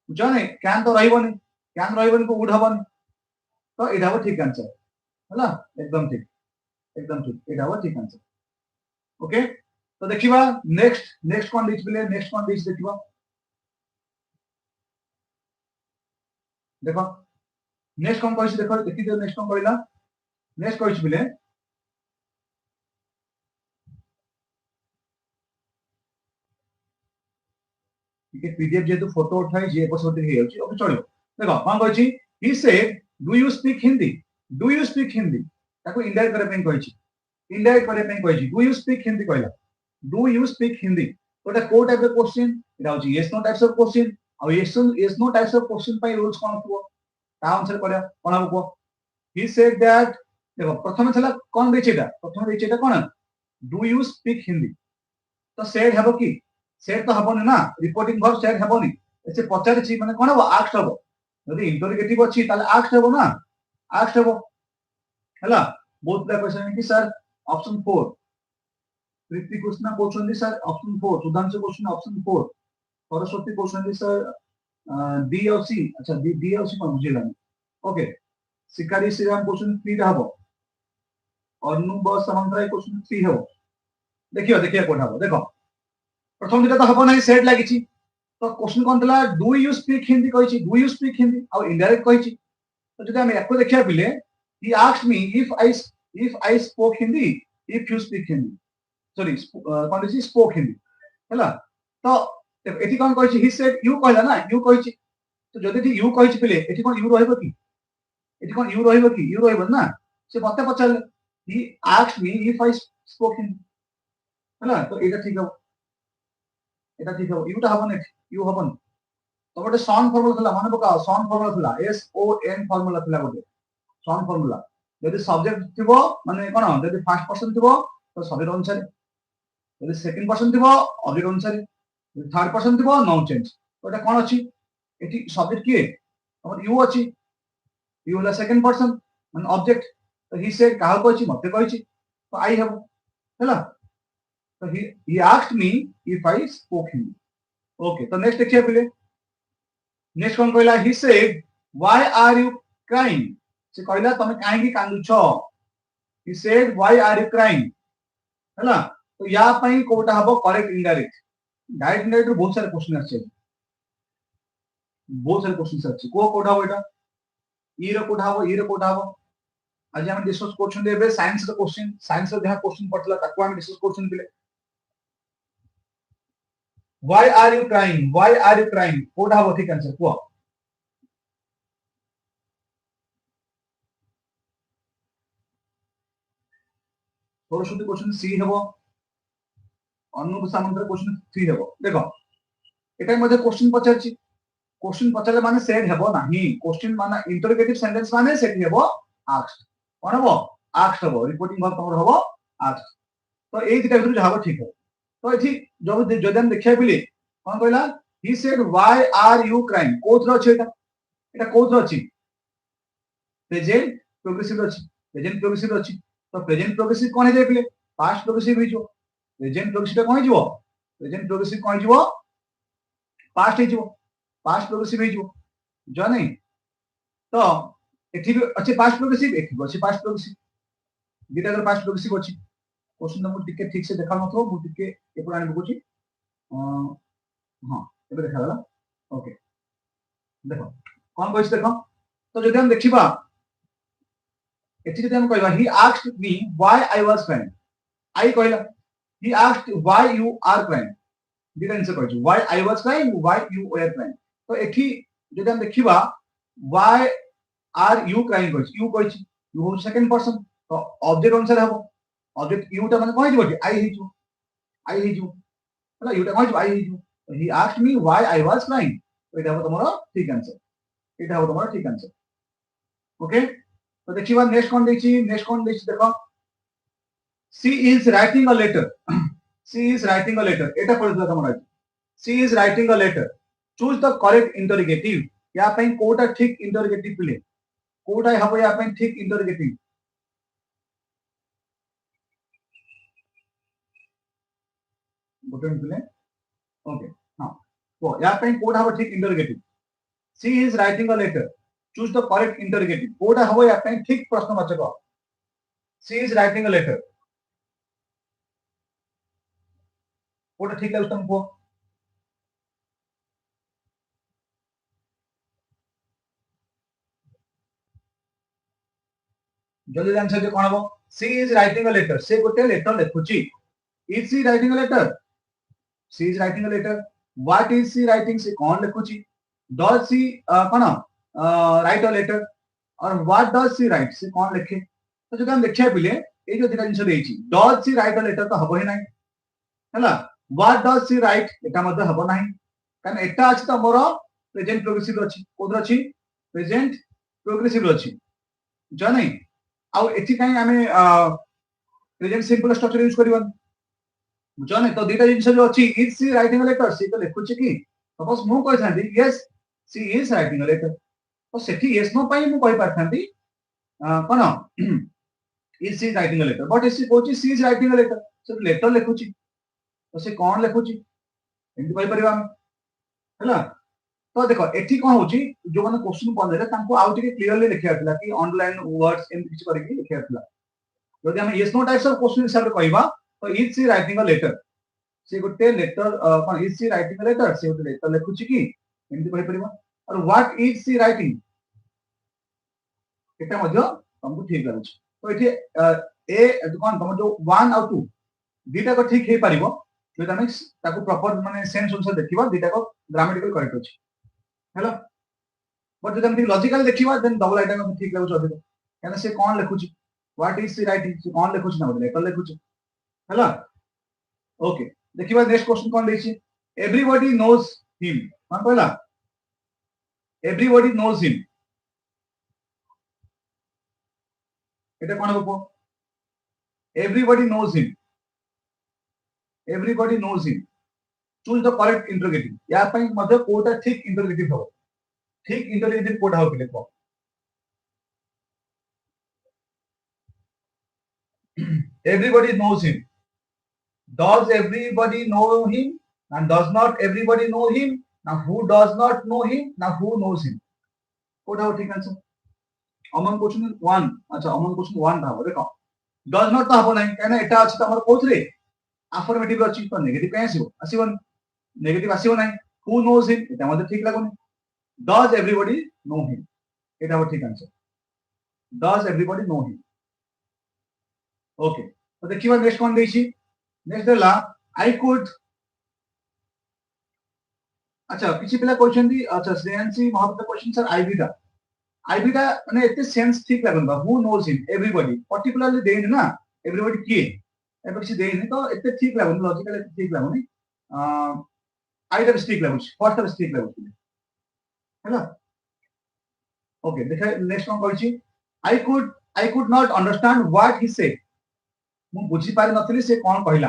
Speaker 1: जने कैन तो रहइबनी को वुड हबनी तो एटा हो ठीक आंसर हैला एकदम ठीक एटा हो ठीक आंसर ओके तो देखिबा नेक्स्ट कोन दिस बिले नेक्स्ट कोन दिस देखिबा देखो नेक्स्ट कोन कहछि देखो देखि दे नेक्स्ट कोन कहला नेक्स्ट कहछि बिले ठीक पीडीएफ जेतु फोटो उठाई जे एपिसोड हे अछि ओके चलियो देखो कोन कहछि he said do you speak Hindi ताको इनडायरेक्ट करे पे कहछि डू यू स्पीक हिंदी कहला डू यू स्पीक हिंदी तो एटा को टाइप ऑफ क्वेश्चन एटा होछि yes no types of question आ yes no types of question पाई रूल्स कोन होबो ता आंसर करया कोन होबो ही सेड दैट देखो प्रथम छला कोन देछेटा कोन डू यू स्पीक हिंदी तो सेड हबो की सेड तो हबो ना रिपोर्टिंग वर्ब सेड हबो नि एसे पचार छी माने कोन हबो आस्क्ड हबो यदि इंटरोगेटिव अछि ताले आस्क्ड हबो ना आस्क्ड हबो हैला बहुत बड़ा क्वेश्चन है कि sir option 4 Preeti Krishna question sir option 4 Sudhanshu question option 4 Saraswati question sir D और सी अच्छा डी और सी कोन बुझिला ओके शिकारी श्रीराम क्वेश्चन 3 हबो और नु बस समंतराय क्वेश्चन 3 हबो देखियो कोन हबो देखो प्रथम दुटा तो हबो नहीं सेड लागिची तो क्वेश्चन कोन थला डू यू स्पीक हिंदी कहिची डू यू स्पीक हिंदी आ इनडायरेक्ट कहिची तो जदि हम एको देखिया पिले he asked me if I spoke Hindi if you speak Hindi sorry कोन दिस स्पोक हिंदी हला तो एठी कोन कहिची ही सेड यू कहला ना यू कहिची तो जदि थी यू कहिची पिले एठी कोन यू रहइबो की एठी कोन यू रहइबो की यू रहइबो ना से मते पचाल he asked me if I spoke Hindi हला तो एटा ठीक हो এটা ঠিক হবে ইউটা হবে না ইউ হবে না তো গোটে সন ফর্মুলা থলা মনে পকাও সন ফর্মুলা থলা এস ও এন ফর্মুলা থলা গোটে সন ফর্মুলা যদি সবজেক্ট থিবো মানে কোন যদি ফার্স্ট পারসন থিবো তো সবজেক্ট অনুসারে যদি সেকেন্ড পারসন থিবো অবজেক্ট অনুসারে যদি থার্ড পারসন থিবো নাউন চেঞ্জ তো এটা কোন আছে এটি সবজেক্ট কি আমার ইউ আছে ইউ হলা সেকেন্ড পারসন মানে অবজেক্ট তো হি সেড কাহা কইছি মতে কইছি তো আই হবো হলা So he asked me if I spoke Hindi. Okay. So next देखिए पहले. Next कौन कहला? He said, "Why are you crying?" से कहला तमे काहे की कांदु छ? He said, "Why are you crying?" है ना? तो या पई कोटा हबो करेक्ट इनडायरेक्ट. डायरेक्ट इनडायरेक्ट बहुत सारे क्वेश्चन आछे. बहुत सारे क्वेश्चन आछे. को कोटा हो एटा? ई रो कोटा हो, ई रो कोटा हो. आज हम डिस्कस क्वेश्चन देबे साइंस रो क्वेश्चन, साइंस रो जहा क्वेश्चन पड़तला ताको हम डिस्कस क्वेश्चन दिले. Why are you crying? Why are you crying? Code हाबो ठीक आंसर को सरस्वती क्वेश्चन सी हेबो अनुप सामंतर क्वेश्चन 3 हेबो देखो एटा मध्ये क्वेश्चन पचारची क्वेश्चन पचारले माने सेट हेबो नाही क्वेश्चन माने इंटरोगेटिव सेंटेंस माने सेट हेबो आस्क्ड कोन हेबो आस्क्ड हेबो रिपोर्टिंग वर्ब तमर हेबो आस्क्ड तो एई दिटा भितर जाबो ठीक है तो एठी जब हम देखिया बिले कोन कहला he said why are you crying कोथरो अछि एटा कोथरो अछि प्रेजेंट प्रोग्रेसिव अछि प्रेजेंट प्रोग्रेसिव अछि तो प्रेजेंट प्रोग्रेसिव कोन हे जाय पिले पास्ट प्रोग्रेसिव हिजो प्रेजेंट प्रोग्रेसिव कोन हिजो प्रेजेंट प्रोग्रेसिव कोन हिजो पास्ट हिजो पास्ट प्रोग्रेसिव हिजो जो नहीं तो एठी भी अछि पास्ट प्रोग्रेसिव एठी भी अछि पास्ट प्रोग्रेसिव दिटा अगर पास्ट प्रोग्रेसिव अछि क्वेश्चन नंबर टिके ठीक से देखा नथो मु टिके एपर आनि बकुची हां एबे देखा गला ओके देखो कोन कहछ देखो तो जदि हम देखिबा एठी जदि हम कहबा he asked me why I was crying आई कहला he asked why you are crying दिटा आंसर कहछ why I was crying why you were crying तो एठी जदि हम देखिबा व्हाई आर यू क्राइंग कहछ यू कहछ यू हो सेकंड पर्सन तो ऑब्जेक्ट अनुसार हबो ऑब्जेक्ट यू टा माने कोन हिजो आई हिजो हला यू टा कोन आई हिजो he asked me why I was crying तो এটা হবে তোমার ঠিক आंसर এটা হবে তোমার ঠিক आंसर ओके तो देखिबा नेक्स्ट कोन देखছি देखो she is writing a letter she is writing a letter এটা পড়িলা তোমরা she is writing a letter choose the correct interrogative या पई कोटा ठीक इंटरोगेटिव पिले कोटा हबो या पई ठीक इंटरोगेटिव गोटे पिले ओके हां तो या पे कोड हबो ठीक interrogative she is writing a letter choose the correct interrogative कोड हबो या पे ठीक प्रश्नवाचक she is writing a letter कोड ठीक है तुमको जल्दी आंसर जे कोन हबो she is writing a letter से गोटे लेटर लिखुची is she writing a letter she is writing a letter what is she writing से कौन लिखुची डज सी कोन राइट अ लेटर और व्हाट डज सी राइट से कौन लिखे तो जब हम देखिया पिले ए जो दिटा जिंस देछि does she write a letter तो हबो ही नाही हला व्हाट डज सी राइट एटा मध्ये हबो नाही कारण एटा अछि त मोर प्रेजेंट प्रोग्रेसिव अछि कोदर अछि प्रेजेंट प्रोग्रेसिव अछि जो नहीं आ एथि काई हमें प्रेजेंट सिंपल स्ट्रक्चर यूज करबन बुझने तो दीटा जिंस जो अछि is she writing a letter she तो लिखुची की सपोज मु कहि थांती yes she is writing a letter तो सेठी यस नो पई मु कहि पारथांती कोन is she writing a letter but is she कोची she is writing a letter से लेटर लिखुची तो से कोन लिखुची एंती कहि परिबा हला तो देखो एठी कोन होची जो माने क्वेश्चन पढले तांको आउ टिके क्लियरली लिखिया थिला कि ऑनलाइन वर्ड्स एंती किछ करके लिखिया थिला जदि हम yes no types of question हिसाब रे कहिबा तो is she writing a letter से गोटे लेटर कौन इज सी राइटिंग लेटर से गोटे लेटर लिखुची कि एमती कहि परिबो और व्हाट इज सी राइटिंग एटा मध्य तुमको ठीक लाଗୁଛି तो एठी ए कौन तुम जो 1 और 2 दीटा को ठीक हे परिबो जो तमे ताको प्रॉपर माने सेंस अनुसार देखिबा दीटा को ग्रामेटिकल करेक्ट अछि हेलो बट जब हम लॉजिकल देखिबा देन डबल आइटम में ठीक लागुछ अधिक कहना से कौन लिखुची व्हाट इज सी राइटिंग से कौन लिखुची ना लेटर लिखुची हेलो ओके देखिबा नेक्स्ट क्वेश्चन कौन देछि एवरीबॉडी नोज हिम कौन कहला एवरीबॉडी नोज हिम এটা কোন হবো everybody knows him everybody knows him choose the correct interrogative या पई मध्ये कोटा ठीक इंटरोगेटिव हो ठीक इंटरोगेटिव कोटा हो लिखो everybody knows him does everybody know him and does not everybody know him now who does not know him now who knows him कोटा हो ठीक आंसर अमन क्वेश्चन 1 अच्छा अमन क्वेश्चन 1 था देखो डज नॉट तो हबो नहीं कहना एटा अछि तमर कोथरे अफर्मेटिव अछि तो नेगेटिव कहीं आसीबो आसीबो नेगेटिव आसीबो नहीं हु नोज हिम एटा मध्ये ठीक लागोनी डज एवरीबॉडी नो हिम एटा हो ठीक answer does everybody know him okay तो देखिबा नेक्स्ट कोन देछि नेक्स्ट देला आई कुड अच्छा किछि पिला क्वेश्चन दी अच्छा श्रेयांशी महाबत क्वेश्चन सर आईबीटा माने एते सेंस ठीक लागन बा who knows him everybody particularly देइन ना एवरीबॉडी की एबे किछि देइन तो एते ठीक लागन लॉजिकल ठीक लागोनी आईटा ठीक लागुछ फर्स्ट ठीक लागुछ हैला ओके देखा नेक्स्ट कोन कहछि I could not understand what he said मु बुझी पारि नथली से कोन कहला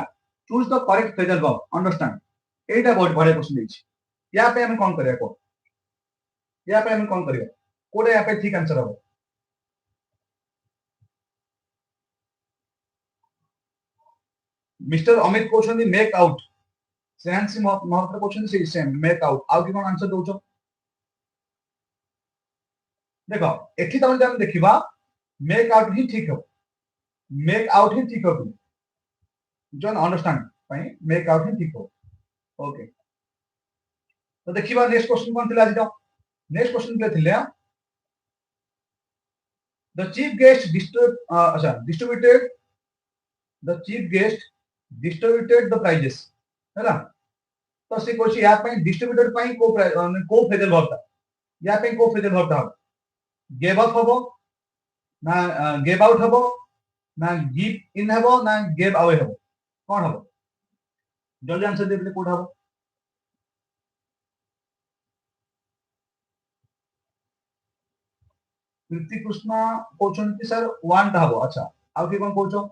Speaker 1: choose the correct phrasal verb understand एटा बहुत बड़े क्वेश्चन देछि या पे हम कोन करिया को या पे हम कोन करिया कोडे या पे ठीक आंसर हो मिस्टर अमित क्वेश्चन दी मेक आउट सेंस महत्व क्वेश्चन से सेम मेक आउट आउ कि कोन आंसर दोछो देखो एठी तम हम देखिबा मेक आउट ही ठीक हो मेक आउट ही ठीक हो जन अंडरस्टैंड पाई मेक आउट ही ठीक हो ओके तो देखिबा नेक्स्ट क्वेश्चन कोन थिला आज नेक्स्ट क्वेश्चन के थिले the chief guest distributed the chief guest distributed the prizes हैला तो से कोची या पे डिस्ट्रीब्यूटेड पाई को फ्रेजल वर्ब था या पे को फ्रेजल वर्ब था गिव अप हबो ना गिव आउट हबो ना गिव इन हबो ना गिव अवे हबो कोन हबो जल्दी आंसर देबले कोड हबो कृति कृष्ण क्वेश्चन की सर 1 ता हबो अच्छा आ कि कोन कहछो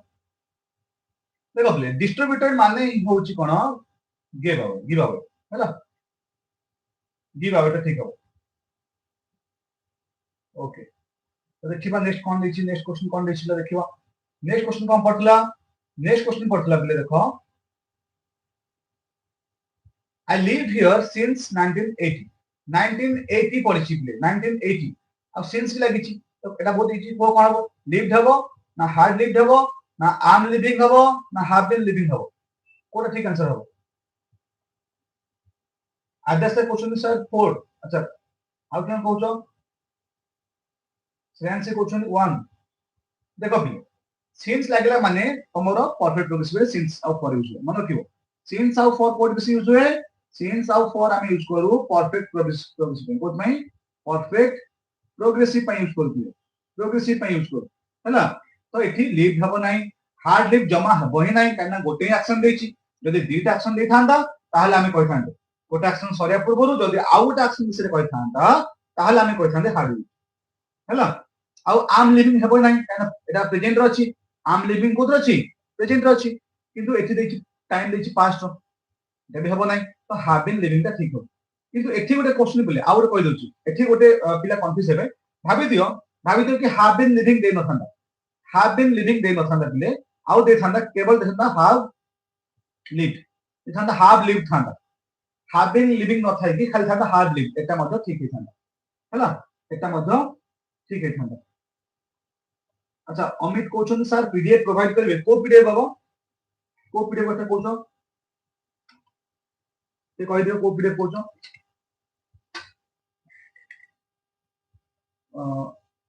Speaker 1: देखो प्ले डिस्ट्रीब्यूटेड माने होची कोन गिव अवे हैला गिव अवे तो ठीक हबो ओके तो देखिबा नेक्स्ट कोन देछि नेक्स्ट क्वेश्चन कोन देछि देखिबा नेक्स्ट क्वेश्चन कोन पढ़तला प्ले देखो आई लिव हियर सिंस 1980 पढ़िछि प्ले 1980 अब सिंस की लागिछि तो एटा बहुत इजी को कोन हबो लिव्ड हबो ना हार्ड लिव्ड हबो ना आम लिविंग हबो ना हैव बीन लिविंग हबो कोटा ठीक आंसर हबो आदर्श क्वेश्चन सर 4 अच्छा आउ केन कहउछो श्रेयांश से क्वेश्चन 1 देखो भी सिंस लागला माने हमरो परफेक्ट प्रोग्रेसिव सिंस आउ फॉर यूज मन रखिबो सिंस आउ फॉर कोड बेसी यूज हुए सिंस आउ फॉर हम यूज करू परफेक्ट प्रोग्रेसिव कोड में परफेक्ट प्रोग्रेसिव पई यूज करू प्रोग्रेसिव पई यूज करू हैला तो एठी लिव हबो नाही हार्ड लिव जमा हबो ही नाही काना गोटे एक्शन देछि जदि दीटा एक्शन दे थांदा ताहले हमें कहि थांदे गोटे एक्शन सरिया पूर्वरु जदि आउ गोटे एक्शन बिषय कहि थांदा ताहले हमें कहि थांदे हार्ड लिव हैला आउ आम लिविंग हबो नाही काना एटा प्रेजेंट रो अछि आम लिविंग कोद रो अछि प्रेजेंट रो अछि किंतु एठी देछि टाइम देछि पास्ट रो जदि हबो नाही तो हैव बीन लिविंग ता ठीक हो किंतु एठी गोटे क्वेश्चन बोले आउ गोटे कहि दोछि एठी गोटे पिला कंफ्यूज हेबे भाबी दियो कि हैव बीन लिविंग दे न थांदा हैव बीन लिविंग दे न थांदा बिले आउ दे थांदा केवल दे थांदा हैव लिव्ड दे थांदा हैव लिव्ड थांदा हैव बीन लिविंग न थाई कि खाली थांदा हैव लिव्ड एटा मध्ये ठीक हे थांदा हैला एटा मध्ये ठीक हे थांदा अच्छा Amit question sir PDF provide करबे को पीडीएफ बाबा को पीडीएफ बता कोछो ते कहि दियो को पीडीएफ कोचो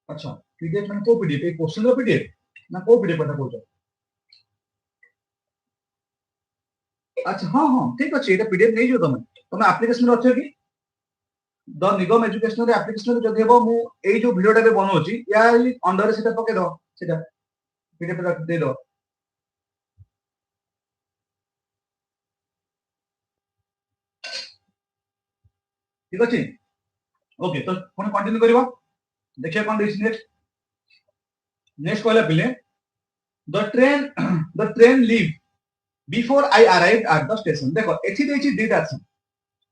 Speaker 1: अच्छा पीडीएफ माने को पीडीएफ ए क्वेश्चन रो पीडीएफ ना को पीडीएफ पता कोचो अच्छा हां हां ठीक अछि एटा पीडीएफ नै जो तमे एप्लीकेशन रे अछो कि द निगम एजुकेशनल एप्लीकेशन रे जदि हेबो मु एई जो वीडियोटा बे बनौची या अंडर सेटा पके दो सेटा पीडीएफ रा दे दो ठीक अछि ओके तो पुणी कंटिन्यू करबो देखिए कोन दिस नेक्स्ट नेक्स्ट कहला पिले the train leave before I arrived at the station देखो एथि देछि did action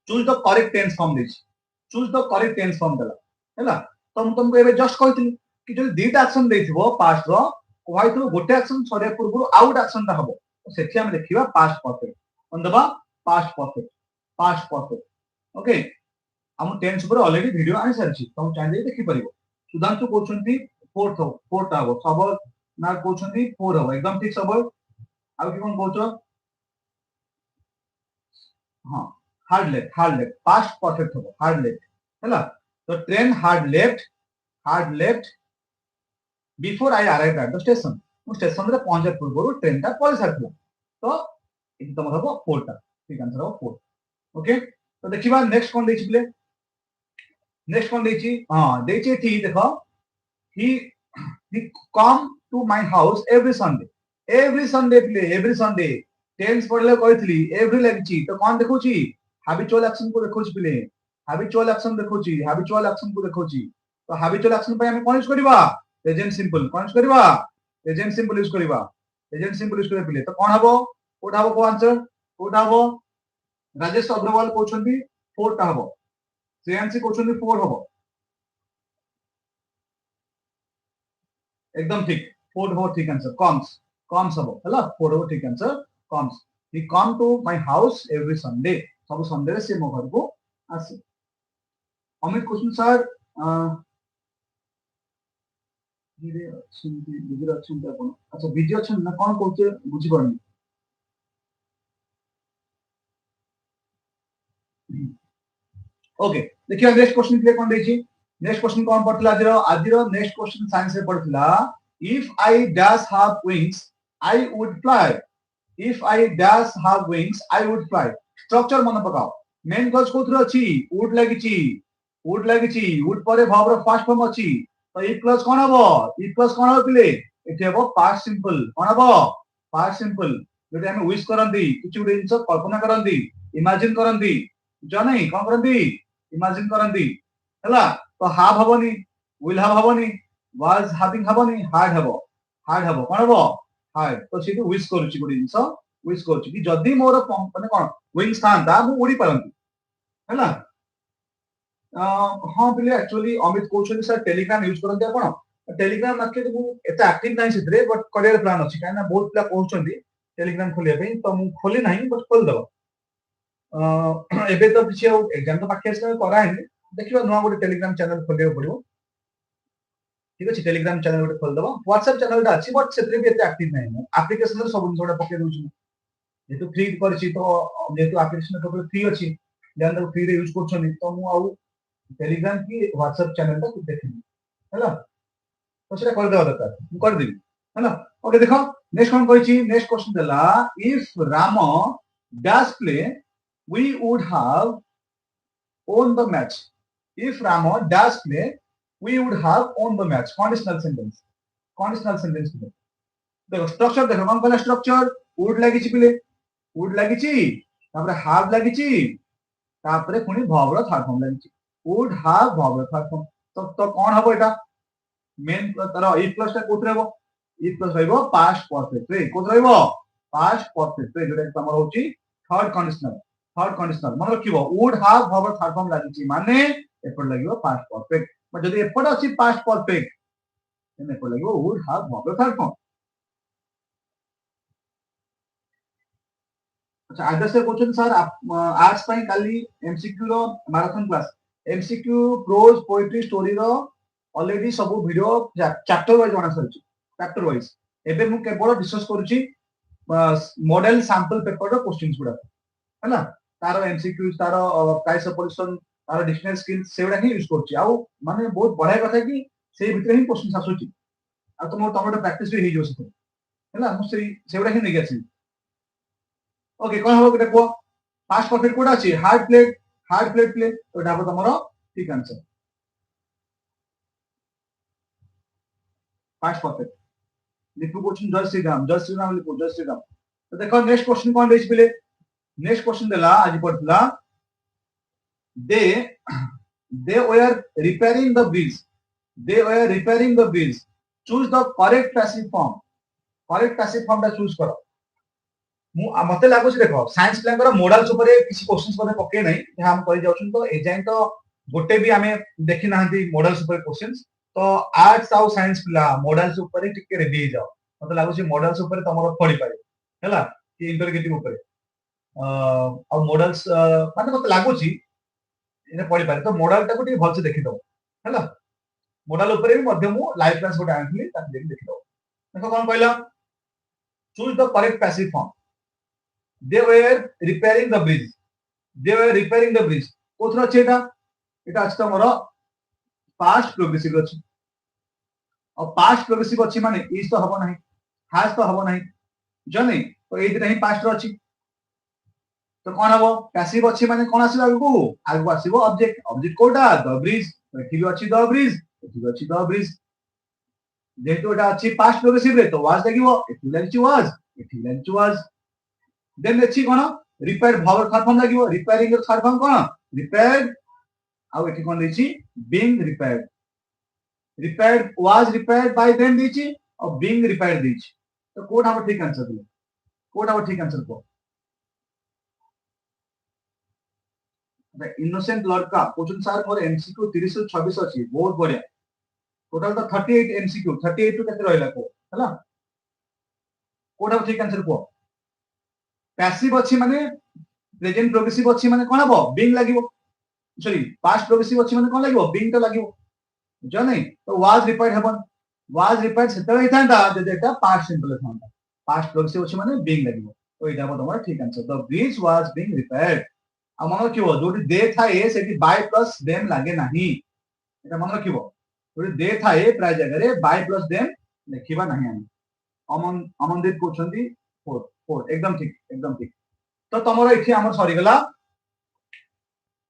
Speaker 1: choose the correct tense form देछि choose the correct tense form देला हैला तुमको एबे जस्ट कहथिली कि जो डिड एक्शन देथिबो पास्ट रो कहै तो गोटे एक्शन सरे पूर्व आउट एक्शन ता हबो तो सेठी हम देखिबा पास्ट परफेक्ट कोन दबा पास्ट परफेक्ट ओके हम टेंस ऊपर ऑलरेडी वीडियो आनि सारछि तुम चाहे देखि परिबो सुधांशु कोछंती फोर्थ आबो सब ना कोछंती 4 हबो एकदम ठीक सब आ कि कोन कोछो हां हार्ड लेफ्ट पास्ट परफेक्ट हो हार्ड लेफ्ट हैला तो train hard left before I arrived at the station वो स्टेशन रे पहुंचे पूर्व ट्रेन टा पहुंच सारथिला तो ये तुम हबो 4 टा ठीक आंसर हो 4 ओके तो देखिबा नेक्स्ट कोन देछि प्ले नेक्स्ट कोन देछि हां देछि थी देखो he come to my house every sunday play every sunday tense पढ़ले कहथली एवरी लागछि तो कोन देखौछि हैबिचुअल एक्शन को देखौछि पिले हैबिचुअल एक्शन को देखौछि तो हैबिचुअल एक्शन पे हम कोन यूज करबा प्रेजेंट सिंपल कोन यूज करबा प्रेजेंट सिंपल यूज करे पिले तो कोन हबो कोठा हबो को आंसर कोठा हबो राजेश अग्रवाल कोछंती 4 टा हबो श्रेयांशी कोछंती 4 हबो एकदम ठीक 4 हबो ठीक आंसर कम्स हबो हला 4 हबो ठीक answer comes he come to my house every sunday सब संडे रे से मो घर को आसे अमित क्वेश्चन सर धीरे अच्छी बिजर अच्छी अपन अच्छा बिजी अच्छन ना कोन कहते बुझी परनी ओके देखिए नेक्स्ट क्वेश्चन प्ले कोन देछि नेक्स्ट क्वेश्चन कोन पड़तला आजिरो नेक्स्ट क्वेश्चन साइंस रे पड़तला if I dash have wings I would fly if I dash have wings I would fly structure मन पकाओ मेन क्लॉज कोथरे अछि would लागिछि would परे verb रो फर्स्ट फॉर्म अछि तो if क्लॉज कोन हबो पिले एथे हबो पास्ट सिंपल कोन हबो पास्ट सिंपल जेते हम विश करंदी किछु जिंस कल्पना करंदी इमेजिन करंदी जो नहीं कोन करंदी इमेजिन करंदी हला तो have हबोनी will have हबोनी was having हबोनी had हबो कोन हबो हार्ड तो से विश करूची गुडी जिंस विश करूची कि जदी मोर माने कोन विंग्स थांता मु उड़ी परंती हैला हां बिले एक्चुअली अमित कोछन सर टेलीग्राम यूज करंती आपण टेलीग्राम एक्चुअली मु एता एक्टिव नाही सितरे बट करियर प्लान अछि काना बहुत प्ला कोछंती टेलीग्राम खोलिया पे तो मु खोली नाही बट खोल दबो एबे तो किछ एग्जाम तो पाखे से कराइनी देखिबा नुवा गोटे टेलीग्राम चैनल खोलियो पड़िबो ठीक अछि टेलीग्राम चैनल गोटे खोल दबो व्हाट्सएप चैनल टा अछि बट सेतरे भी एते एक्टिव नाही एप्लीकेशन रे सब थोड़ा पके दोछु जेतु फ्री करछि तो जेतु एप्लीकेशन टोटल फ्री अछि जानर फ्री रे यूज करछनी तो मु आउ टेलीग्राम की व्हाट्सएप चैनल टा देखिबी हैला तो सेटा कर देबा दरकार मु कर देबी हैला ओके देखो नेक्स्ट कोन कहिछि नेक्स्ट क्वेश्चन देला if Ram dash play we would have won the match if Ramo does play we would have won the match conditional sentence देखो स्ट्रक्चर देखो कोन कोन स्ट्रक्चर would लागिछि पिले would लागिछि तापर have लागिछि तापर पुनी verb रो थर्ड फॉर्म लागिछि would have verb रो third form तो कोन हबो एटा मेन तार if प्लस ता कोथरे हबो if प्लस रहइबो past perfect रे कोथ रहइबो past perfect रे जेटा तमर होछि थर्ड कंडीशनल मन रखिबो would have verb रो थर्ड फॉर्म लागिछि माने एपर लागिबो पास्ट परफेक्ट बट जदी एपर अछि पास्ट परफेक्ट एने एपर लागिबो would have verb third form अच्छा आदर्श क्वेश्चन सर आज पई काली एमसीक्यू रो marathon class MCQ prose poetry story रो ऑलरेडी सब वीडियो चैप्टर वाइज बना सरछि चैप्टर वाइज एबे मु केवल डिस्कस करूछि मॉडल सैंपल पेपर रो क्वेश्चंस गुडा हैला तार एमसीक्यू तार प्राइस ऑफ पोजीशन तार डिक्शनरी स्किल्स सेगुडा ही यूज करछि आ माने बहुत बढ़िया कथा कि से भितर ही क्वेश्चन आसुछि आ तुम प्रैक्टिस भी हो जो हैला मु सेगुडा ही नहीं आसी ओके कोन हो गटे को पास्ट परफेक्ट कोडा अछि हार्ड प्लेट प्ले तो डाबो तमरो ठीक आंसर पास्ट परफेक्ट लिखु क्वेश्चन जय श्री राम लिखु जय श्री राम तो देखो नेक्स्ट क्वेश्चन कोन देछि पले नेक्स्ट क्वेश्चन देला आज पड़तला दे they were repairing the bridge choose the correct passive form टा चूज करो मु मते लागो छी देखो साइंस प्लानर मॉडल्स ऊपर किसी क्वेश्चंस परे पके नै जे हम करि जाउछन तो एजाइन तो गोटे भी हमें देखि नाहंती मॉडल्स ऊपर क्वेश्चंस तो आर्ट्स आउ साइंस प्ला मॉडल्स ऊपर टिके रेडी हो जाओ मते लागो छी मॉडल्स ऊपर तमरो पढि पारे हैला कि इंटरगेटिव ऊपर आ मॉडल्स माने मते लागो छी इने पढि पारे तो मॉडल टाको टी भल से देखि दो हैला मॉडल ऊपर भी मध्य मु लाइव क्लास गोटे आनथली ता देखि दो देखो कोन कहला choose the correct passive form they were repairing the bridge कोथरा छेटा एटा अछि तमरो पास्ट प्रोग्रेसिव अछि और पास्ट प्रोग्रेसिव अछि माने इज तो हबो नाही हैज तो हबो नाही जने तो एइ दिना ही पास्ट रो अछि तो कोन हबो पैसिव अछि माने कोन आसीबो आगु आसीबो ऑब्जेक्ट कोडा द ब्रिज एठी भी अछि द ब्रिज एठी भी अछि द ब्रिज जेतो एटा अछि पास्ट प्रोग्रेसिव रे तो वाज लागिवो एठी लागिछि वाज देन अछि कोन रिपेयर भावर थर्ड फॉर्म लागिवो रिपेयरिंग र थर्ड फॉर्म कोन रिपेयर्ड आ एठी कोन देछि being repaired was repaired by them देछि और बीइंग रिपेयर्ड देछि तो कोड हम ठीक आंसर दिले कोड हम ठीक आंसर को द इनोसेंट लड़का क्वेश्चन सर मोर एमसीक्यू 30 से 26 अछि बहुत बढ़िया टोटल तो 38 एमसीक्यू 38 टू केते रहला को हला कोड हम ठीक आंसर को पैसिव अछि माने प्रेजेंट प्रोग्रेसिव अछि माने कोन हबो बीइंग लागिवो सॉरी पास्ट प्रोग्रेसिव अछि माने कोन लागिवो बीइंग तो लागिवो जो नहीं तो वाज रिपेयर्ड हबन वाज रिपेयर्ड सेते ही थांदा जे एटा पास्ट सिंपल थांदा पास्ट प्रोग्रेसिव अछि माने बीइंग लागिवो तो एटा हमर ठीक आंसर the bridge was being repaired आ मन रखिबो जोटी दे थाए सेठी बाय प्लस देम लागे नाही एटा मन रखिबो जोटी दे थाए प्राय जगह रे बाय प्लस देम लिखिबा नाही हम अमनदीप कोछंती 4 एकदम ठीक तो तमरो इठी हमर सरी गला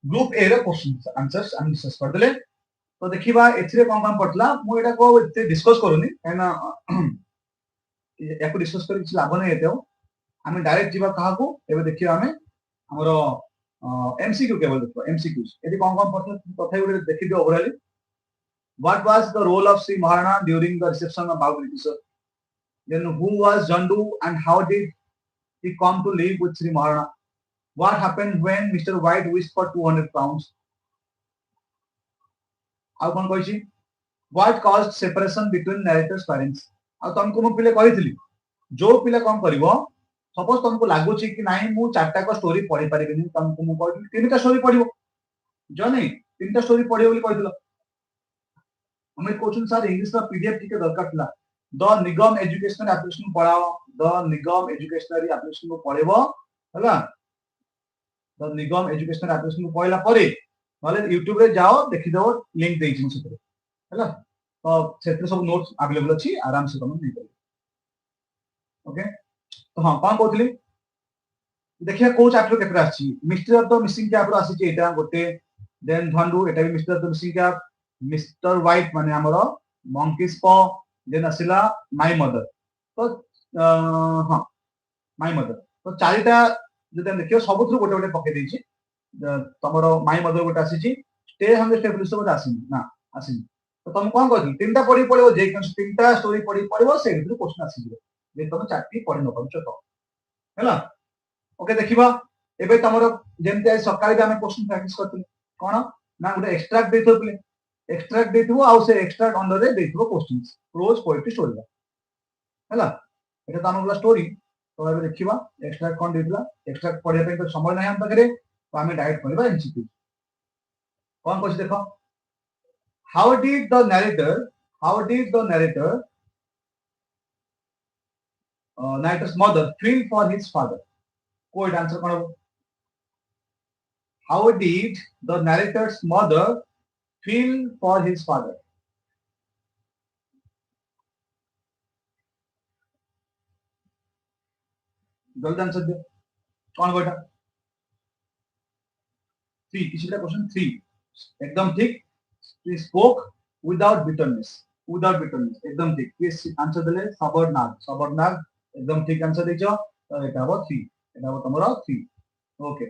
Speaker 1: ग्रुप ए रे क्वेश्चन आंसर्स हम डिस्कस कर देले तो देखिबा एथरे कोन पडला मु एटा को एते डिस्कस करूनी एना याको डिस्कस कर लाभ नै हेतौ हम डायरेक्ट जीवा कहा को एबे देखिबा हमें हमरो एमसीक्यू केवल देखो एमसीक्यूज एटी कोन पडला तथाय उडे देखि दियो overall what was the role of Shri Maharana during the reception of Babu British then who was Jandu and how did he come to live with Sri Maharana? What happened when Mr. White wished for 200 pounds? How kon koichi? What caused separation between narrator's parents? आ तुमको मु पिले कहितली जो पिला कोन करिवो suppose तुमको लागो छी कि नाही मु चारटा को स्टोरी पढि परिबिनी तुमको मु कहितली तीनटा स्टोरी पढिबो जो नहीं तीनटा स्टोरी पढिबो बोली कहितलो हमें क्वेश्चन सर इंग्लिश का पीडीएफ टिके दरकार थला the Nigam educational application Padhao the Nigam educational application को पढिबो हला द निगम एजुकेशनल एप्लीकेशन को पढिला परे माले YouTube रे जाओ देखि दो लिंक देछि मु सेते हला तो सेते सब नोट्स अवेलेबल अछि आराम से तुम नहीं करियो ओके तो हां कोन कहतली देखिया को चैप्टर केतरा अछि mister of the missing cap रो आछि एटा गोटे देन धंडू एटा भी mister of the missing cap mister white माने हमरो मंकीज प देन आसिला माय मदर तो हां माय मदर तो चारिटा जदि हम देखियो सबथु गोटे गोटे पके देछि तमरो माय मदर गोटे आसी स्टे हम स्टेबलिश गोटे आसीनी ना आसीनी तो तुम कोन कहथि तीनटा पढि पड़िबो जे तीनटा स्टोरी पढि पड़िबो से भितर क्वेश्चन आसी जिवो जे तुम चारटी पढि न पड़छ तो हैला ओके देखिबा एबे तमरो जेमते आज सकाळी हम क्वेश्चन प्रैक्टिस करथि कोन ना गोटे एक्सट्रैक्ट देथो प्ले एक्सट्रैक्ट देथो आउ से एक्सट्रैक्ट अंडर रे देथो क्वेश्चंस प्रोज पोएट्री स्टोरी हैला एटा त हमर स्टोरी तो एबे देखिबा एक्सट्रैक्ट कोन देथला एक्सट्रैक्ट पढिया पे तो समय नै हम पाखरे तो हमें डायरेक्ट करबा एमसीक्यू कोन कहछि देखो how did the narrator narrator's mother feel for his father code answer cone How did the narrator's mother feel for his father? जल्दी आंसर दो कौन बेटा 3 किसी का क्वेश्चन 3 एकदम ठीक he spoke without bitterness एकदम ठीक ये आंसर देले सबरनाग एकदम ठीक आंसर देछो तो एटा हो 3 एटा हो तमरो 3 ओके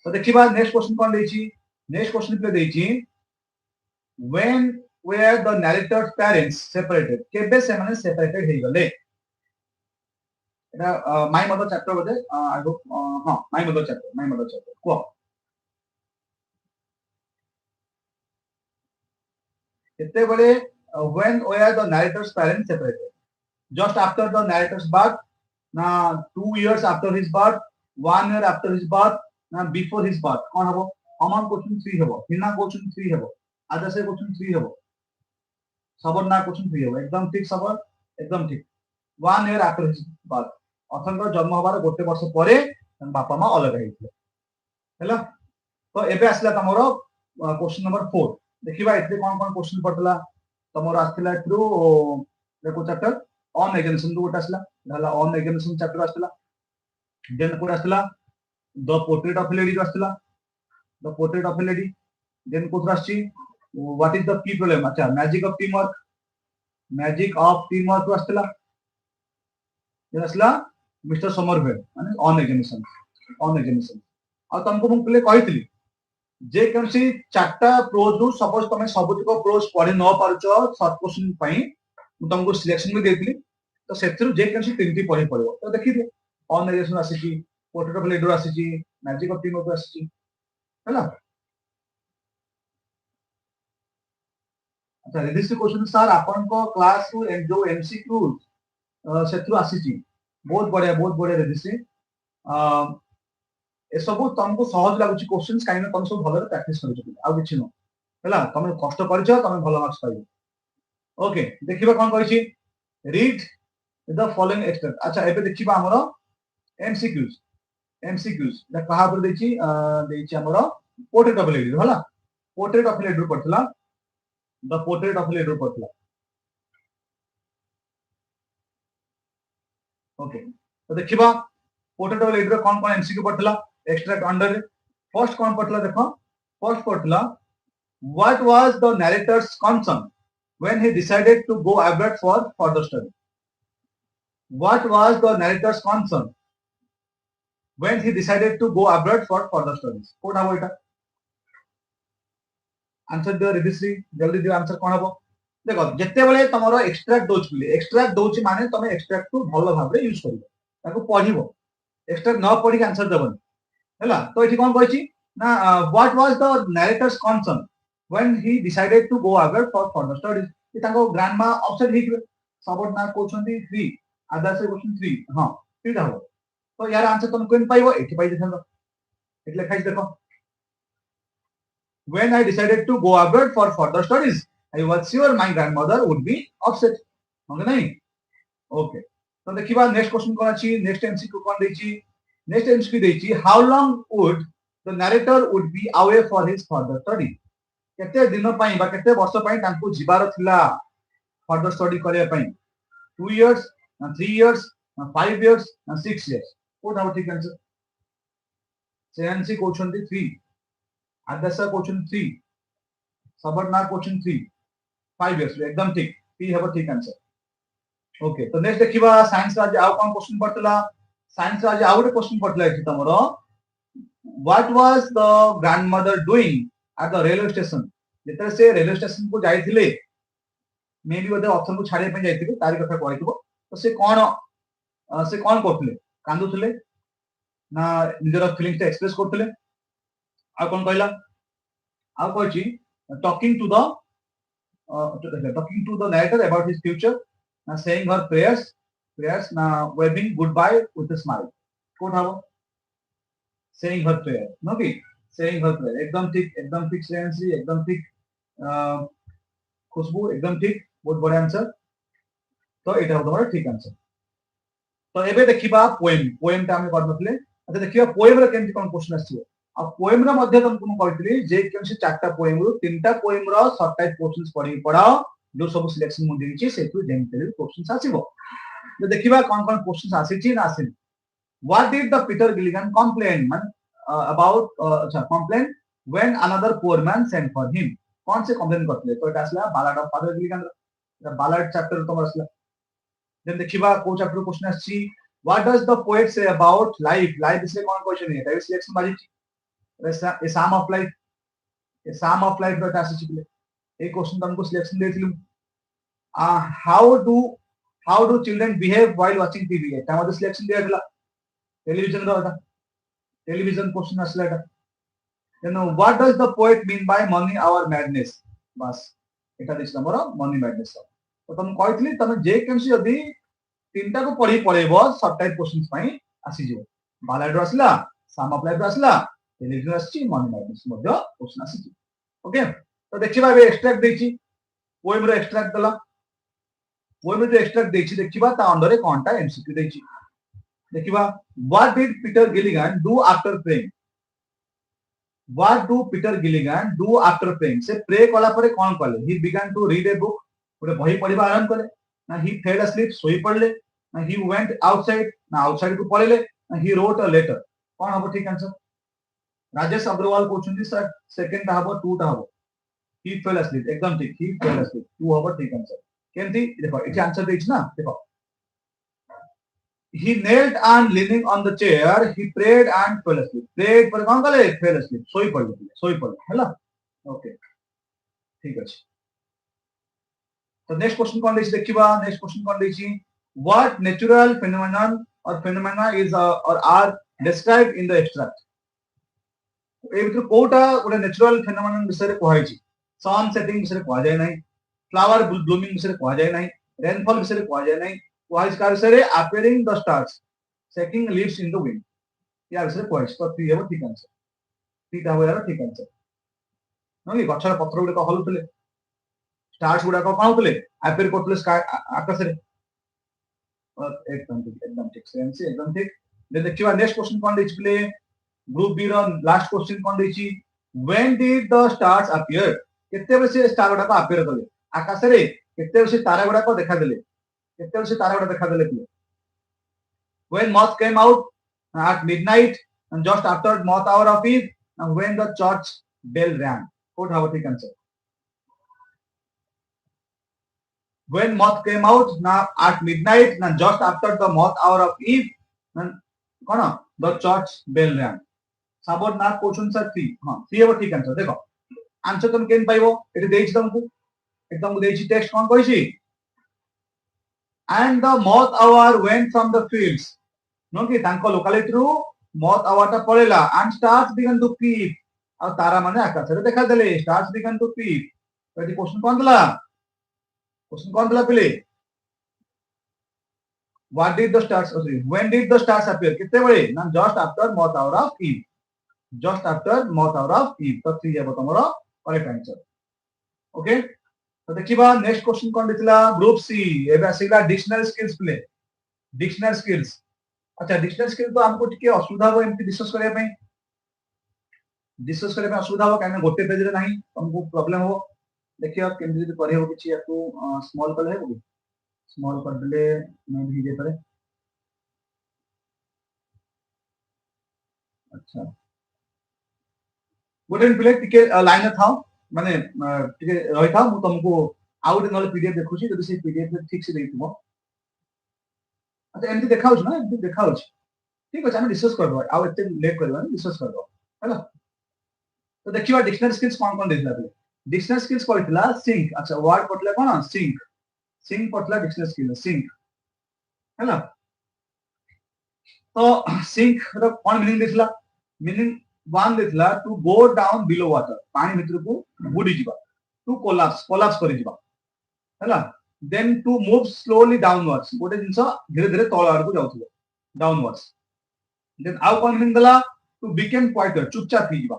Speaker 1: तो देखिबा नेक्स्ट क्वेश्चन कोन देछि नेक्स्ट क्वेश्चन पे देछि when were the narrator's parents separated केबे से माने सेपरेटेड हे गले एटा माय मदर चैप्टर बोले आई होप हां माय मदर चैप्टर को केते बोले when were the narrator's parents separated just after the narrator's birth na 2 years after his birth 1 year after his birth na before his birth कोन हबो अमन question 3 हबो Hina question 3 हबो आदर्श question 3 हबो सबर ना क्वेश्चन 3 हबो एकदम ठीक सबर एकदम ठीक 1 year after his birth अथंकर जन्म हबार गोटे वर्ष परे बापा मा अलग हेइथिले हैला तो एबे आसला तमरो क्वेश्चन नंबर 4 देखिबा एते कोन कोन क्वेश्चन पडला तमरो आस्थिला थ्रू देखो चैप्टर ऑन एग्जामिनेशन तो आसला हला ऑन एग्जामिनेशन चैप्टर आसला देन कोड आसला द पोर्ट्रेट ऑफ लेडी आसला the portrait of lady then कोड आछि what is the key problem अच्छा मैजिक ऑफ टीम वर्क आसला ये आसला मिस्टर समरवेल माने ऑन एग्जामिनेशन आ तुमको मु पहले कहितली जे कौनसी चारटा प्रोज रु सपोज तुम सबुतक प्रोज पढ़ी न पारुछ शॉर्ट क्वेश्चन पई मु तुमको सिलेक्शन भी देतली तो सेथरु जे कौनसी तीनटी पढ़ी पड़िबो तो देखि दे ऑन एग्जामिनेशन आसीची पोर्ट्रेट ऑफ लीडर आसीची मैजिक ऑफ टीम वर्क आसीची हैला अच्छा दिस क्वेश्चन सर आपन को क्लास रु जो एमसीक्यू सेथरु आसीची बहुत बढ़िया रेडिसी ए सब तुमको सहज लागुची क्वेश्चंस काइना तुम सब भलो प्रैक्टिस करिछ आ किछि न हैला तुम कष्ट करिछ तुम भलो मार्क्स पाइबो ओके देखिबा कोन कहिछि रीड द फॉलोइंग एक्सट्रैक्ट अच्छा एबे देखिबा हमरो एमसीक्यूज दा कहा पर देछि हमरो पोर्ट्रेट ऑफ लेडी हैला पोर्ट्रेट ऑफ लेडी पड़तला द पोर्ट्रेट ऑफ लेडी पड़तला ओके तो देखिबा पोर्ट्रेट ऑफ लेडी कोन कोन एमसीक्यू पड़तला एक्सट्रैक्ट अंडर फर्स्ट कोन पड़तला देखो फर्स्ट पड़तला what was the narrator's concern when he decided to go abroad for further study what was the narrator's concern when he decided to go abroad for further studies कोन हबो एटा answer दियो रिदिश्री जल्दी दियो आंसर कोन हबो देखो जत्ते बेले तमरो एक्सट्रैक्ट दोछि माने तमे एक्सट्रैक्ट को भलो भाबरे यूज करिवो ताको पढिवो एक्सट्रैक्ट न पढि के आंसर देबो हैला तो एठी कोन कहछि ना what was the narrator's concern when he decided to go abroad for further studies कि ताको ग्रांडमा अपसेट हिकबे सबोर्ड ना कोछंती 3 आधा से क्वेश्चन 3 हां 3 हबो तो यार आंसर तुम कोन पाइबो एठी पाइ देखन एटले खाइ देखो when I decided to go abroad for further studies, I was sure my grandmother would be upset. Okay, nahi? Okay. So देखिबा next question कोन अछि next MCQ कोन देछि next MCQ देछि how long would the narrator would be away for his further study केते दिन पई बा केते वर्ष पई तांको जिबार थिला further study करिया पई 2 years 3 years 5 years 6 years कोन हबो ठीक आंसर सेएनसी question 3 Adarsha question 3 Subarna question 3 5 years एकदम ठीक पी हबो ठीक आंसर ओके तो नेक्स्ट देखिबा साइंस आज आउ कोन क्वेश्चन पड़तला साइंस आज आउ क्वेश्चन पड़तला एठी तमरो what was the grandmother doing at the railway station जेते से रेलवे स्टेशन को जाइथिले मे बी ओदे ऑथर को छाड़े पे जाइथिले तारी कथा कहइथिबो तो से कोन करथिले कांदुथिले ना निजर फीलिंग्स एक्सप्रेस करथिले आ कोन कहला आ कहछि talking to the narrator about his future ना saying her prayers ना waving goodbye with a smile कोन हबो saying her prayer नो कि saying her prayer एकदम ठीक सेंसी एकदम ठीक खुशबू एकदम ठीक बहुत बड़ा आंसर तो एटा हमर ठीक आंसर तो एबे देखिबा पोएम ता हम करनथले अच्छा देखिबा पोएम रे केनति कोन क्वेश्चन आछि आ पोएम रे मध्ये तुमको कहतली जे केनसी चारटा पोएम रु तीनटा पोएम रो शॉर्ट टाइप क्वेश्चंस पढ़ाओ जो सब सिलेक्शन मु देछि सेतु जेंटली क्वेश्चंस आसीबो तो देखिबा कोन कोन क्वेश्चंस आसीछि ना आसीनि what did the Peter Gilligan complain about अच्छा complain when another poor man sent for him कौन से कंप्लेन करतले तो एटा असला ballad of father Gilligan ballad chapter तुम असला देन देखिबा को चैप्टर क्वेश्चन आछि what does the poet say about life life इसले कोन क्वेश्चन है एटा सिलेक्शन बाजी ए साम ऑफ लाइफ ए साम ऑफ लाइफ डॉट आसी चिकले ए क्वेश्चन तुमको सिलेक्शन देथिलु how do children behave while watching TV एटा मध्ये सिलेक्शन दियाला टेलीविजन रो एटा टेलीविजन क्वेश्चन असला एटा then what does the poet mean by money our madness बस एटा दिस नंबर मनी मैडनेस तो तुम कहतली तुम जे केनसी यदि तीनटा को पढ़ी पड़ेबो शॉर्ट टाइप क्वेश्चंस पई आसी जो बालाड असला साम ऑफ लाइफ असला टेलीविजन आसी मनी मैडनेस मध्ये क्वेश्चन आसी ओके तो देखिबा बे एक्सट्रैक्ट देछि पोएम रो एक्सट्रैक्ट दला पोएम रो एक्सट्रैक्ट देछि देखिबा ता अंडर रे कोनटा एमसीक्यू देछि देखिबा what did Peter Gilligan do after praying what do Peter Gilligan do after praying से प्रे कला परे कोन कले he began to read a book गोटे बही पढिबा आरंभ कले ना ही फेल asleep सोई पड़ले ना ही वेंट आउटसाइड ना आउटसाइड को पळले ना ही रोट अ लेटर कोन हबो ठीक आंसर राजेश अग्रवाल कोचुंदी सर सेकंड ता हबो 2 ता हबो ही फेल asleep एकदम ठीक ही फेल asleep 2 हबो ठीक आंसर केमती देखो एठी आंसर देछि ना देखो he knelt and leaning on the chair he prayed and fell asleep prayed पर कोन कले fell asleep सोई पड़ले हैला ओके ठीक अछि तो नेक्स्ट क्वेश्चन कोन देछि देखिबा नेक्स्ट क्वेश्चन कोन देछि what natural phenomenon or phenomena is or are described in the extract ए भितर कोटा गोटे नेचुरल फेनोमेनन विषय रे कहै छी सन सेटिंग विषय रे कहै जाय नै फ्लावर ब्लूमिंग विषय रे कहै जाय नै रेनफॉल विषय रे कहै जाय नै कहै कार विषय रे appearing the stars shaking leaves in the wind या विषय रे कहै छी तो 3 हेबो ठीक आंसर 3 ता होयार ठीक आंसर नली गछर पत्र गुडे को हलुतले स्टार्स गुडा को पाउतले अपीयर करतले स्काई आकाश रे एकदम ठीक सेंस एकदम ठीक दे देखिबा नेक्स्ट क्वेश्चन कोन देछि प्ले ग्रुप बी रो लास्ट क्वेश्चन कोन देछि when did the stars appear केते बे से स्टार गुडा को अपीयर करले आकाश रे केते बे से तारा गुडा को देखा देले केते बे से तारा गुडा देखा देले play when moth came out at midnight and just after moth hour of eve and when the church bell rang what have ठीक answer when moth came out now at midnight now just after the moth hour of eve and cone the church bell rang Sabour ना question sir 3 हां 3 हेबो ठीक answer देखो answer तुम केन पाइबो eighty देछि तुमको एकदम देछि टेक्स्ट कोन कहिछि and the moth hour went from the fields नो कि तांको लोकालिटी रु moth hour ता पळेला and stars began to peep आ तारा माने आकाश रे देखा देले stars began to peep तो एटी क्वेश्चन कोन दला पले what did the stars sorry when did the stars appear किते बळे ना just after moth hour of eve just after moth hour of eve तो 3 हेबो तमरो करेक्ट आंसर ओके तो देखिबा next question कोन दितला ग्रुप सी एबे आसीला डिक्शनरी स्किल्स प्ले डिक्शनरी स्किल्स अच्छा डिक्शनरी स्किल तो हमको टिके असुविधा हो एमती डिस्कस करे पे असुविधा हो काने गोटे पेज रे नाही हमको प्रॉब्लम हो देखियो केमती जदी करे हो किछि याकू स्मॉल कर है स्मॉल कर देले मैं भी दे पारे अच्छा गोटे प्ले टिके लाइन था माने टिके रही था मु तुमको आउट नले पीडीएफ देखुची जदी से पीडीएफ ठीक से देइतबो अच्छा एमती देखाउछ ना एमती देखाउछ ठीक अछि हम डिस्कस करबो आ एते लेट करबो डिस्कस करबो हैला तो देखिबा डिक्शनरी स्किल्स कोन देखला बे डिक्शनरी स्किल्स कहतला सिंक अच्छा वर्ड पटला कोन सिंक पटला डिक्शनरी स्किल सिंक हैला तो सिंक रो कोन मीनिंग देखला मीनिंग वन देखला to go down below water पानी भीतर को बुडी जिबा टू कोलैप्स करि जिबा हैला then to move slowly downwards गोटे जिंस धीरे धीरे तळ आड़ को जाउथलो डाउनवर्ड्स then आउ कोन मीनिंग दला to become quieter चुपचाप ही जिबा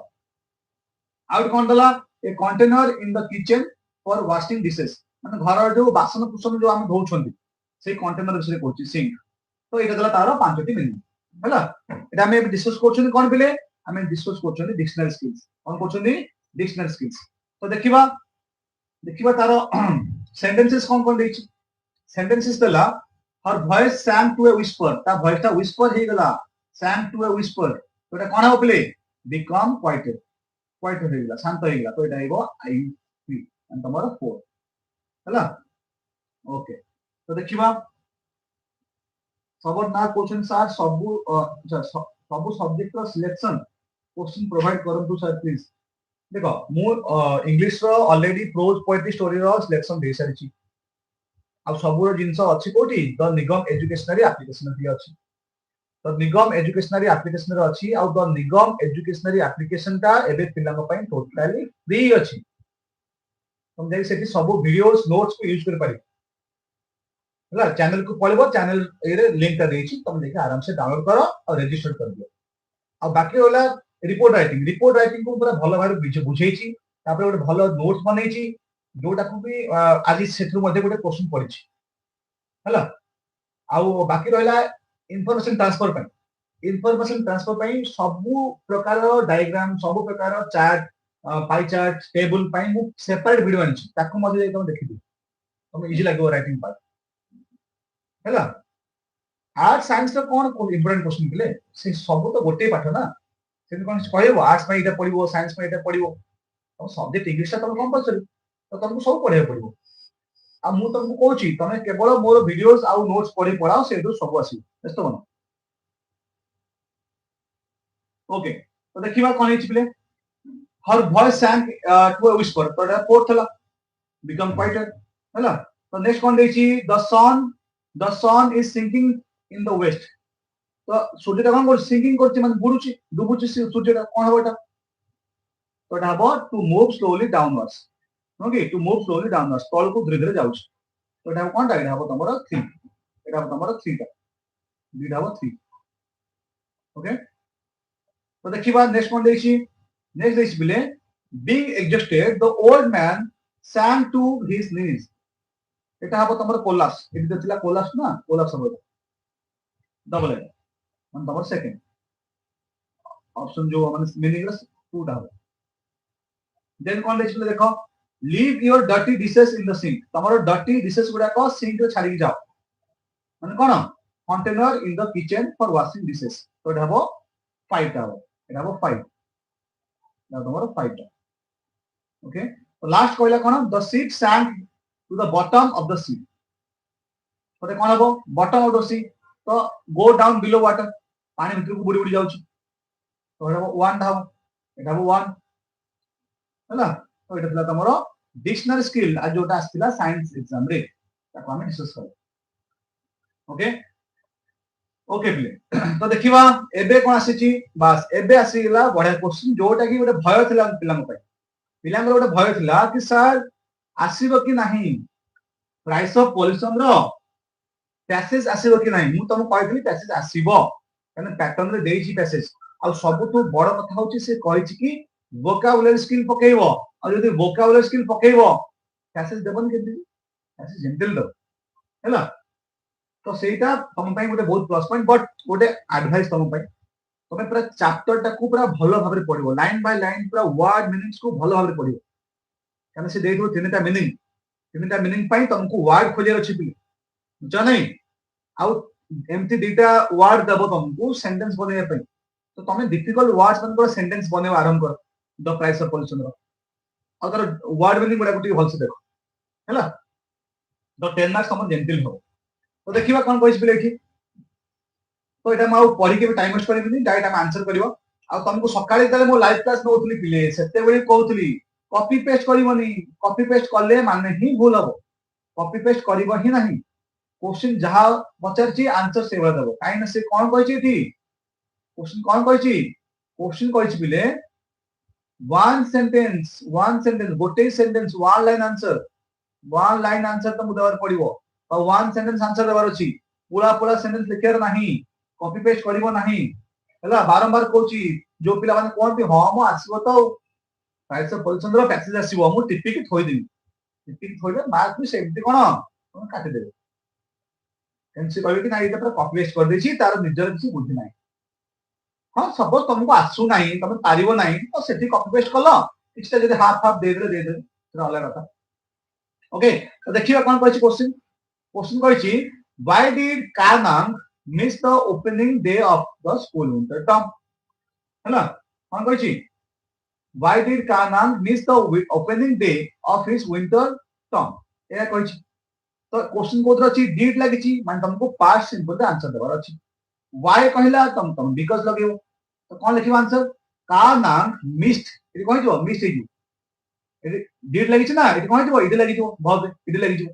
Speaker 1: आउट कोन दला a container in the kitchen for washing dishes माने घर जो बासन कुसन जो हम धोउछंती से कंटेनर विषय कहछि सिंक तो एटा दला तारो पांचटी मीनिंग हैला एटा हम डिस्कस करछन कोन पिले आम डिस्कस कर डिक्शनरी स्किल्स कौन कर डिक्शनरी स्किल्स तो देखा देखा तार सेंटेंसेस कौन कौन देछि सेंटेंसेस देला her voice सैंग to a whisper ता वॉइस ता विस्पर हे गला सैंग टू ए विस्पर तो एटा कोन हो प्ले बिकम क्वाइटेड क्वाइटेड हे गला शांत हे गला तो एटा हेबो आई पी एंड तमरो 4 हला ओके तो देखिबा सब ना क्वेश्चन सर सब सब्जेक्ट रो सिलेक्शन क्वेश्चन प्रोवाइड करंतु सर प्लीज देखो मु इंग्लिश रो ऑलरेडी प्रोज पोएट्री स्टोरी रो सिलेक्शन दे सारिची आ सब जिनस अच्छी कोठी द निगम एजुकेशनरी एप्लिकेशन भी अच्छी तो निगम एजुकेशनरी एप्लिकेशन अच्छी आ द निगम एजुकेशनरी एप्लिकेशन टा एबे पिलांग पई टोटली फ्री अच्छी तुम जाई सेठी सब वीडियोस नोट्स को यूज कर पारी हला चैनल को पळबो चैनल ए लिंक टा देछि तुम देखि आराम से डाउनलोड करो और रजिस्टर कर दियो आ बाकी होला रिपोर्ट राइटिंग को पूरा भलो भाबे बुझेछि तापर ଗୋଟେ ଭଲ नोट्स बनेछि जोटा को भी आज सेथु मध्ये ଗୋଟେ क्वेश्चन पड़िछि हला आउ बाकी रहला इन्फॉर्मेशन ट्रांसफर पई सब प्रकार डायग्राम सब प्रकार चार्ट पाई चार्ट टेबल पई मु सेपरेट वीडियो आनिछि ताको मध्ये तुम देखि तुम इजी लागो राइटिंग पार्ट हला आर्ट साइंस रो कोन इंपोर्टेंट क्वेश्चन दिले से सब तो गोटे पाठ ना से कोन कहबो आर्ट्स में एटा पढिबो साइंस में एटा पढिबो तो सब्जेक्ट इंग्लिश ता तुम कंपलसरी तो तुमको सब पढ़े पड़ो आ मु तुमको कहूची तमे केवल मोर वीडियोस आ नोट्स पढ़ी पढ़ाओ से सब आसी व्यस्त बनो ओके तो देखिबा कोन हिच प्ले her voice सैंग to a whisper तो एटा फोर्थ हला बिकम क्वाइटेड हला तो नेक्स्ट कोन देछि the sun is sinking in the west तो सूर्य कोन कर सिंकिंग करछि माने बुडुछि डुबुछि सूर्य कोन होबा तो एटा हबो to move slowly downwards okay to move slowly downwards तल को धीरे धीरे जाउछ तो एटा कोनटा एटा हबो तमरो 3 एटा हबो तमरो 3 टा बीटा हबो 3 ओके तो देखिबा नेक्स्ट कोन देछि नेक्स्ट देछि बिले being exhausted the old man sang to his knees एटा हबो तमरो कोलाप्स एटी देथिला कोलाप्स ना कोलाप्स हबो डबल है मन तमरो सेकंड ऑप्शन जो माने मीनिंग 2 टा हबो देन कोन देछि बिले देखो leave your dirty dishes in the sink तमरो डर्टी डिशेस गुडा को सिंक रे छाडी जाओ माने कोन container in the kitchen for washing dishes तो एटा हबो 5 टा हबो एटा हबो 5 ना तमरो 5 टा ओके तो लास्ट कहला कोन the ship sank to the bottom of the sea तो कोन हबो बॉटम ऑफ द सी तो गो डाउन बिलो वाटर पानी भीतर को बुडी बुडी जाउछ तो एटा हबो 1 टा हबो एटा हबो 1 हला तो एटा तला तमरो डिक्शनरी स्किल आ जोटा आस्तिला साइंस एग्जाम रे ताको हम डिस्कस कर ओके ओके प्ले तो देखिबा एबे कोन आसीची बस एबे आसीला बढिया क्वेश्चन जोटा की गोटे भय थिला पिलांग पय पिलांग गोटे भय थिला कि सर आसीबो कि नाही प्राइस ऑफ पॉल्यूशन रो पैसेज आसीबो कि नाही मु तुमको कहथि पैसेज आसीबो कने पैटर्न रे देइची पैसेज आ सबटु बड़ कथा होची से कहिची कि वोकाबुलरी स्किल पकेइबो और यदि वोकाबुलरी स्किल पकेइबो पैसेज देबन के दी पैसेज जेंटल दो हैला तो सेटा तुम पई गोटे बहुत प्लस पॉइंट बट गोटे एडवाइस तुम पई तुम पूरा चैप्टर टा को पूरा भलो भाबरे पढिबो लाइन बाय लाइन पूरा वर्ड मीनिंग्स को भलो भाबरे पढिबो कने से देइबो तीनटा मीनिंग पई तुमको वर्ड खोजे अछि पि जनै आउ एमती दीटा वर्ड दबो तुमको सेंटेंस बनेया पई तो तुम डिफिकल्ट वर्ड्स मन को सेंटेंस बनेवा आरंभ कर द प्राइस ऑफ पॉल्यूशन रो अगर वर्ड मीनिंग बडा गुटी भल से देखो हैला द 10 मार्क्स तुम जेंटल हो तो देखिबा कोन कहिस बिले एठी तो एटा माउ पढी के टाइम वेस्ट करिबिनी डायरेक्ट हम आंसर करिवो आ तुमको सकाळे तले मो लाइव क्लास नोथली पिले सेते बेली कहउतली कॉपी पेस्ट करिवनी कॉपी पेस्ट करले माने ही भूल हबो कॉपी पेस्ट करिवो ही नाही क्वेश्चन जहा पचारची आंसर सेवा देबो काई ना से कोन कहिछि एठी क्वेश्चन कहिछि बिले वन सेंटेंस गोटे सेंटेंस वन लाइन आंसर तो मुदेवर पड़िवो और वन सेंटेंस आंसर देबार अछि पूरा पूरा सेंटेंस लिखेर नाही कॉपी पेस्ट करिवो नाही हला बारंबार कहउछि जो पिला माने कोन हां मो आसीबो तो प्राइस ऑफ पॉल्यूशन रो पैसेज आसीबो मु टिपिक थोइ देबी मार्क भी सेमती कोन तुम काटि देबे एमसी कहबे कि ना एटा पर कॉपी पेस्ट कर देछि तार निजर किछि बुद्धि नाही हाँ सपोज तुमको आसु नहीं तुम पारिबो नहीं तो सेठी कॉपी पेस्ट कलो किछटा जदि हाफ हाफ दे दे सेटा अलग कथा ओके तो देखिबा कोन कहछि क्वेश्चन कहछि why did Kanang miss the opening day of the school winter term हैला कोन कहछि why did Kanang miss the opening day of his winter term एया कहछि तो क्वेश्चन कोथरा अछि डिड लागिछि माने तुमको पास्ट सिंपल रे आंसर देबार अछि व्हाई कहला तुम बिकॉज लगेबो तो कोन लिखिबो आंसर कानांग मिस्ड एटी कहै मिस्ड हेजु डेट लगी ना ये कौन है इधर लगी बहुत इधर लगी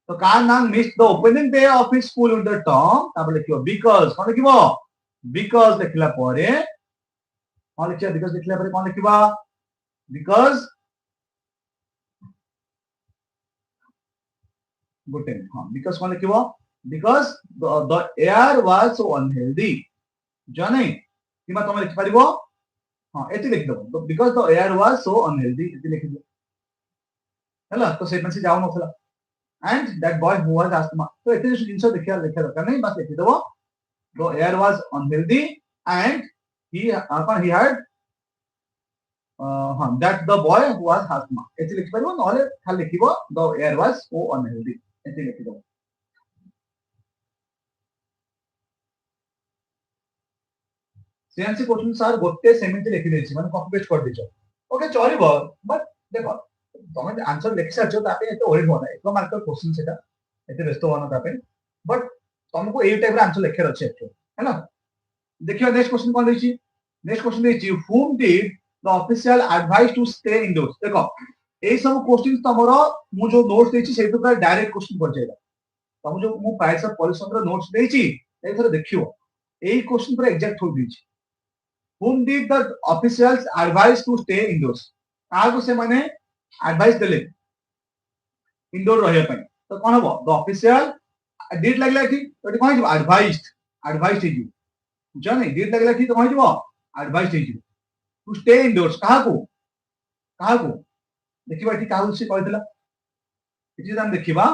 Speaker 1: तो Kanang missed the opening day of his school with the term तापर लिखियो बिकॉज़ कौन लिखियो बिकॉज़ लिखला परे कौन लिखियो बिकॉज़ लिखला परे कौन लिखिबा बिकॉज़ गुड हां बिकॉज़ कौन लिखियो because the air was so unhealthy जाने किमा तुम लिखि परिबो हां एति लिख दो because the air was so unhealthy एति लिखि दो हैला तो सेपन से जाउ नथला and that boy who was asthma so it is जिंस देखिया लिखा दरकार नहीं बस लिखि दबो the air was unhealthy and he had that the boy who was asthma एति लिखि परबो नले खाली लिखिबो the air was so unhealthy एति लिखि दबो सीएनसी क्वेश्चन सर गोटे सेमिति लिखि देछि माने कॉपी पेस्ट कर दिछो ओके चलिबो बट देखो तुम आंसर लिखि सारछो तापे एते ओरिड होना एक मार्कर क्वेश्चन सेटा एते व्यस्त होना तापे बट तुमको ए टाइप रे आंसर लिखिर अछि एक्चुअली हैना देखियो नेक्स्ट क्वेश्चन कोन देछि नेक्स्ट क्वेश्चन देछि whom did the official advise to stay indoors देखो ए सब क्वेश्चन तमरो मु जो नोट्स देछि सेतु पर डायरेक्ट क्वेश्चन पड़ जाएगा तुम जो मु प्राइस ऑफ परिश्रम रो नोट्स देछि ए थरे देखियो ए क्वेश्चन पर एग्जैक्ट हो देछि whom did the officials advise to stay indoors आगो से माने एडवाइस देले इंडोर रहया पई तो कोन हबो द ऑफिशियल डेट लागला कि तो कोन हिजो एडवाइस्ड हिजो जाने डेट लागला कि तो कोन हिजो एडवाइस्ड हिजो टू स्टे इंडोर्स कहा को देखिबा एठी काहु से कहैतला एठी हम देखिबा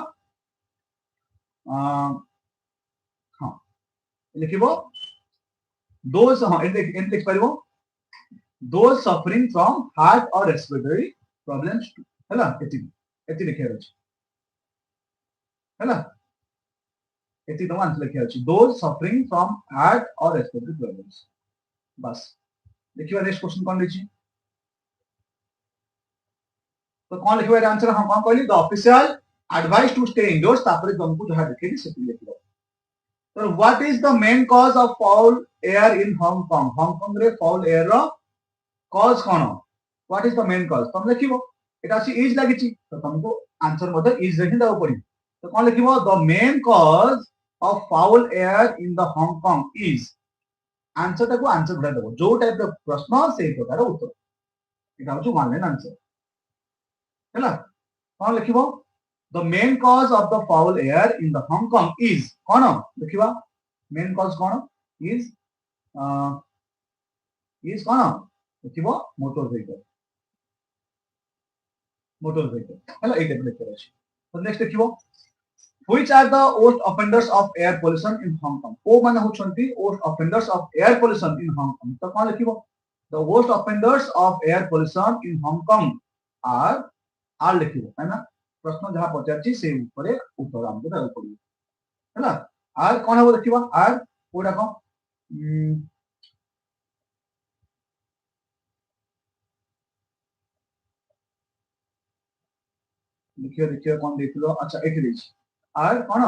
Speaker 1: हां लिखिबो दोस हां एंड लिख परिबो those suffering from heart or respiratory problems हैला एति लिखिया अछि हैला एति तो आंसर लिखिया अछि those suffering from heart or respiratory problems बस देखियो नेक्स्ट क्वेश्चन कोन लिखि तो कोन लिखिबा आंसर हम कोन कहली the official advice to stay indoors तापर तुमको जहां लिखेली सेति लिखिबो तो what is the main cause of foul air in Hong रे फाउल एयर रो कॉज कोन what is the main cause तुम लिखिबो एटा अछि इज लागिछि तो तुमको आंसर मते इज रे दाउ पड़ी तो कोन लिखिबो the main cause of foul air in the Hong Kong is answer ताको आंसर बडा देबो जो टाइप द प्रश्न से प्रकार उत्तर एटा होछु वन लाइन आंसर हैला कोन लिखिबो the main cause of the foul air in the Hong Kong is कोन लिखिबा मेन कॉज कोन इज कोन लिखिबो मोटर व्हीकल हैला ए टाइप लिखिबो अछि तो नेक्स्ट लिखिबो which are the worst offenders of air pollution in Hong Kong को माने होछंती worst offenders of air pollution in Hong Kong तो कोन लिखिबो the worst offenders of air pollution in Hong Kong are लिखिबो है ना प्रश्न जहां पचारछि से ऊपर उत्तर हमको देबो पड़िबो हैला आर कोन हो लिखिबो आर कोडा को देखियो कोन देखलो अच्छा एठी देछि आर कोन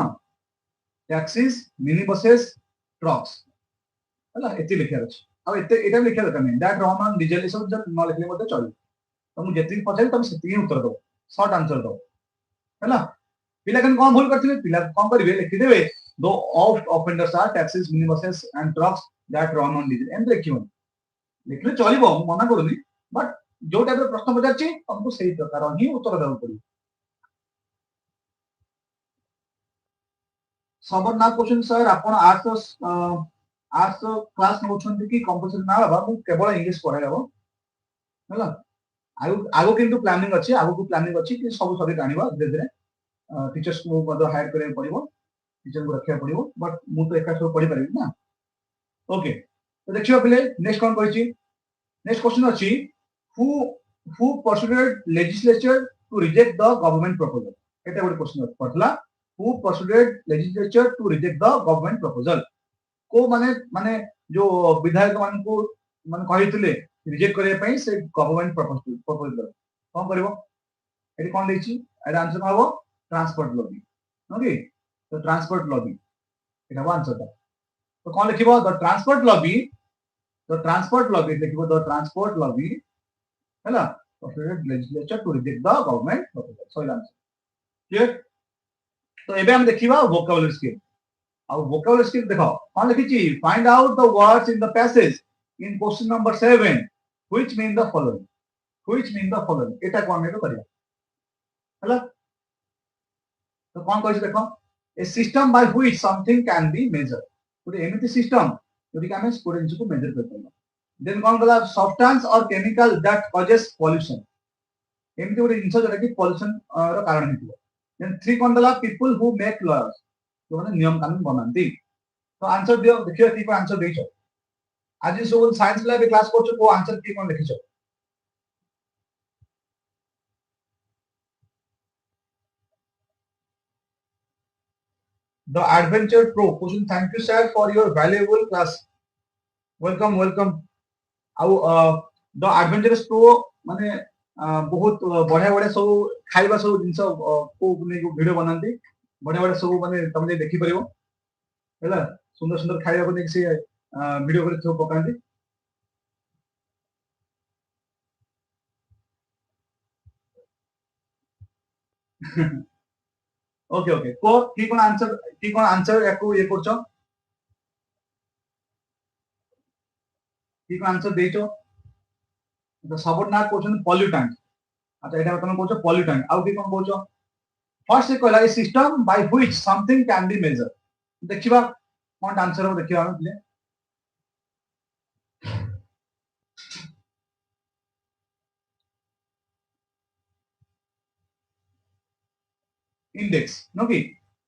Speaker 1: टैक्सीज मिनी बसेस ट्रक्स हला एति लिखिया अछि अब एटा लिखिया दरकार नै दैट रन ऑन डीजल सब जब न लिखले मते चली तुम जेति पछाई तुम सेति उत्तर दो शॉर्ट आंसर दो हला पिला कन कोन भूल करथिले पिला कोन करिवे लिखि देबे दो of offenders are taxis mini buses and trucks that run on diesel and लिखियो लिखले चलिबो मना करूनी बट जो टाइप रो प्रश्न पछारछि तुमको सही प्रकार ही उत्तर देबो पड़ी सबरना क्वेश्चन सर आपण आर्ट्स क्लास नउछंती कि कंपलसरी ना बाबा मु केवल इंग्लिश पढाइबो हला आगो किंतु प्लानिंग अछि आगो को प्लानिंग अछि कि सब सबै जानिबा धीरे धीरे टीचर्स को मदो हायर करे पड़िबो टीचर को रखिया पड़िबो बट मु तो एका सब पढि परिबि ना ओके तो देखियो पहले नेक्स्ट कोन कहछि नेक्स्ट क्वेश्चन अछि who persuaded legislature to reject the government proposal एटा ଗୋଟେ क्वेश्चन पड़ला who persuaded legislature to reject the government proposal को माने जो विधायक मान को मान कहितले रिजेक्ट करे पई से गवर्नमेंट प्रपोजल कोन करबो एटी कोन देछि एटा आंसर हबो ट्रांसपोर्ट लॉबी ओके तो ट्रांसपोर्ट लॉबी एटा वन आंसर तो कोन लिखिबो द ट्रांसपोर्ट लॉबी लिखिबो द ट्रांसपोर्ट लॉबी हैला persuaded legislature to reject the government proposal so answer clear तो एबे हम देखिबा वोकैबुलरी स्किल अब वोकैबुलरी स्किल देखो कोन लिखिछि find out the words in the passage in question number 7 which mean the following एटा कोन में करिया हैला तो कोन कहछि देखो ए system by which something can be measure तो एमिति सिस्टम जोटी का हम स्टूडेंट्स को मेजर करते हैं देन कोन कला सब्सटेंस और केमिकल दैट कॉजेस पॉल्यूशन एमिति ଗୋଟେ ଜିନିଷ जोटा कि पॉल्यूशन रो कारण हेतु देन 3 कोन दला पीपल हु मेक लॉज जो माने नियम कानून बनांती तो आंसर दियो देखियो की आंसर देइछो आज सब साइंस लैब क्लास करछो को आंसर की कोन लिखिछो the adventure pro question thank you sir for your valuable class welcome आउ द एडवेंचरस प्रो माने बहुत बढ़िया सब खाइबा सब जिंस को वीडियो बनांती बढ़िया सब माने तुम देखि परिबो हैला सुंदर खाइबा को नेक से वीडियो करे सब पकांती ओके को की कोन आंसर याको ये करछो की कोन आंसर देइछो द सबऑर्डिनेट क्वेश्चन पॉल्यूटेंट अच्छा एटा तुम कहछो पॉल्यूटेंट आउ की कोन कहछो फर्स्ट से कहला a system by which something can be measure देखिबा कोन आंसर हो देखिबा हम प्ले इंडेक्स नो की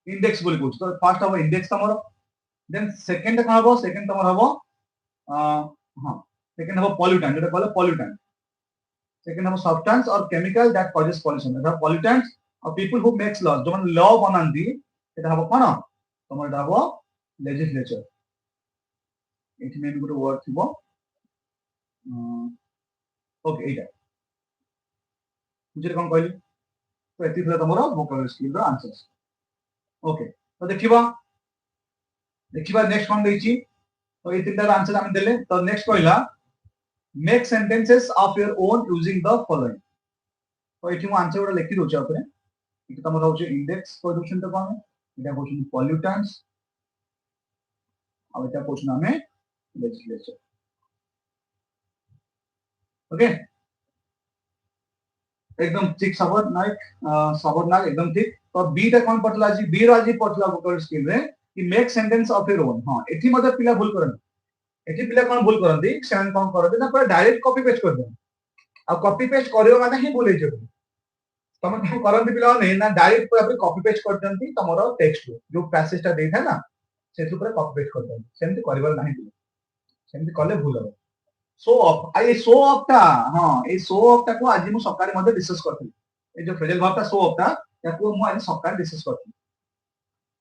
Speaker 1: इंडेक्स बोली कहछ तो फर्स्ट हबो इंडेक्स तमरो देन सेकंड का हबो सेकंड तमरो हबो हां सेकंड हबो पॉल्यूटेंट जेटा कहले पॉल्यूटेंट सेकंड हबो सब्सटेंस और chemical that causes pollution Etah pollutants और पीपल हु मेक्स लॉज जो मन लॉ बनांदी एटा हबो कोन तमरो एटा हबो legislature it mean good word थिबो ओके एटा बुझे कोन कहली तो एति थला तमरो वोकैबुलरी स्किल रो आंसर्स ओके तो देखिबा नेक्स्ट कोन देछि तो ए तीनटा आंसर हम देले तो नेक्स्ट कहला make sentences of your own using the following तो एठी मु आंसर गोटा लिखि दोछ आपरे इतो तमरो होचे इंडेक्स प्रोडक्शन तो कोन एटा क्वेश्चन पॉल्यूटेंट्स और एटा क्वेश्चन हमें लेजिस्लेचर ओके एकदम ठीक सबॉर्डिनेट एकदम ठीक तो बी टा कोन पटला जी बी राजी पटला वोकैबुलरी स्किल रे कि make sentence of your own हां एठी मते पिला भूल करन एठी पिला कोन भूल करंदी सेवन कोन करदे ना पूरा डायरेक्ट कॉपी पेस्ट कर दे आ कॉपी पेस्ट करियो माने ही भूल हे तमे कोन करंदी पिला नै ना डायरेक्ट पूरा कॉपी पेस्ट कर दंती तमरो टेक्स्ट जो पैसेज टा देथा ना सेतु पूरा कॉपी पेस्ट कर दंती सेमति करबल नाही सेमति करले भूल हो show off I show off टा हां ए शो ऑफ टा को आज मु सकारे मध्ये डिस्कस करथि ए जो फ्रेजल वर्ब टा शो ऑफ टा याको मु आज सकारे डिस्कस करथि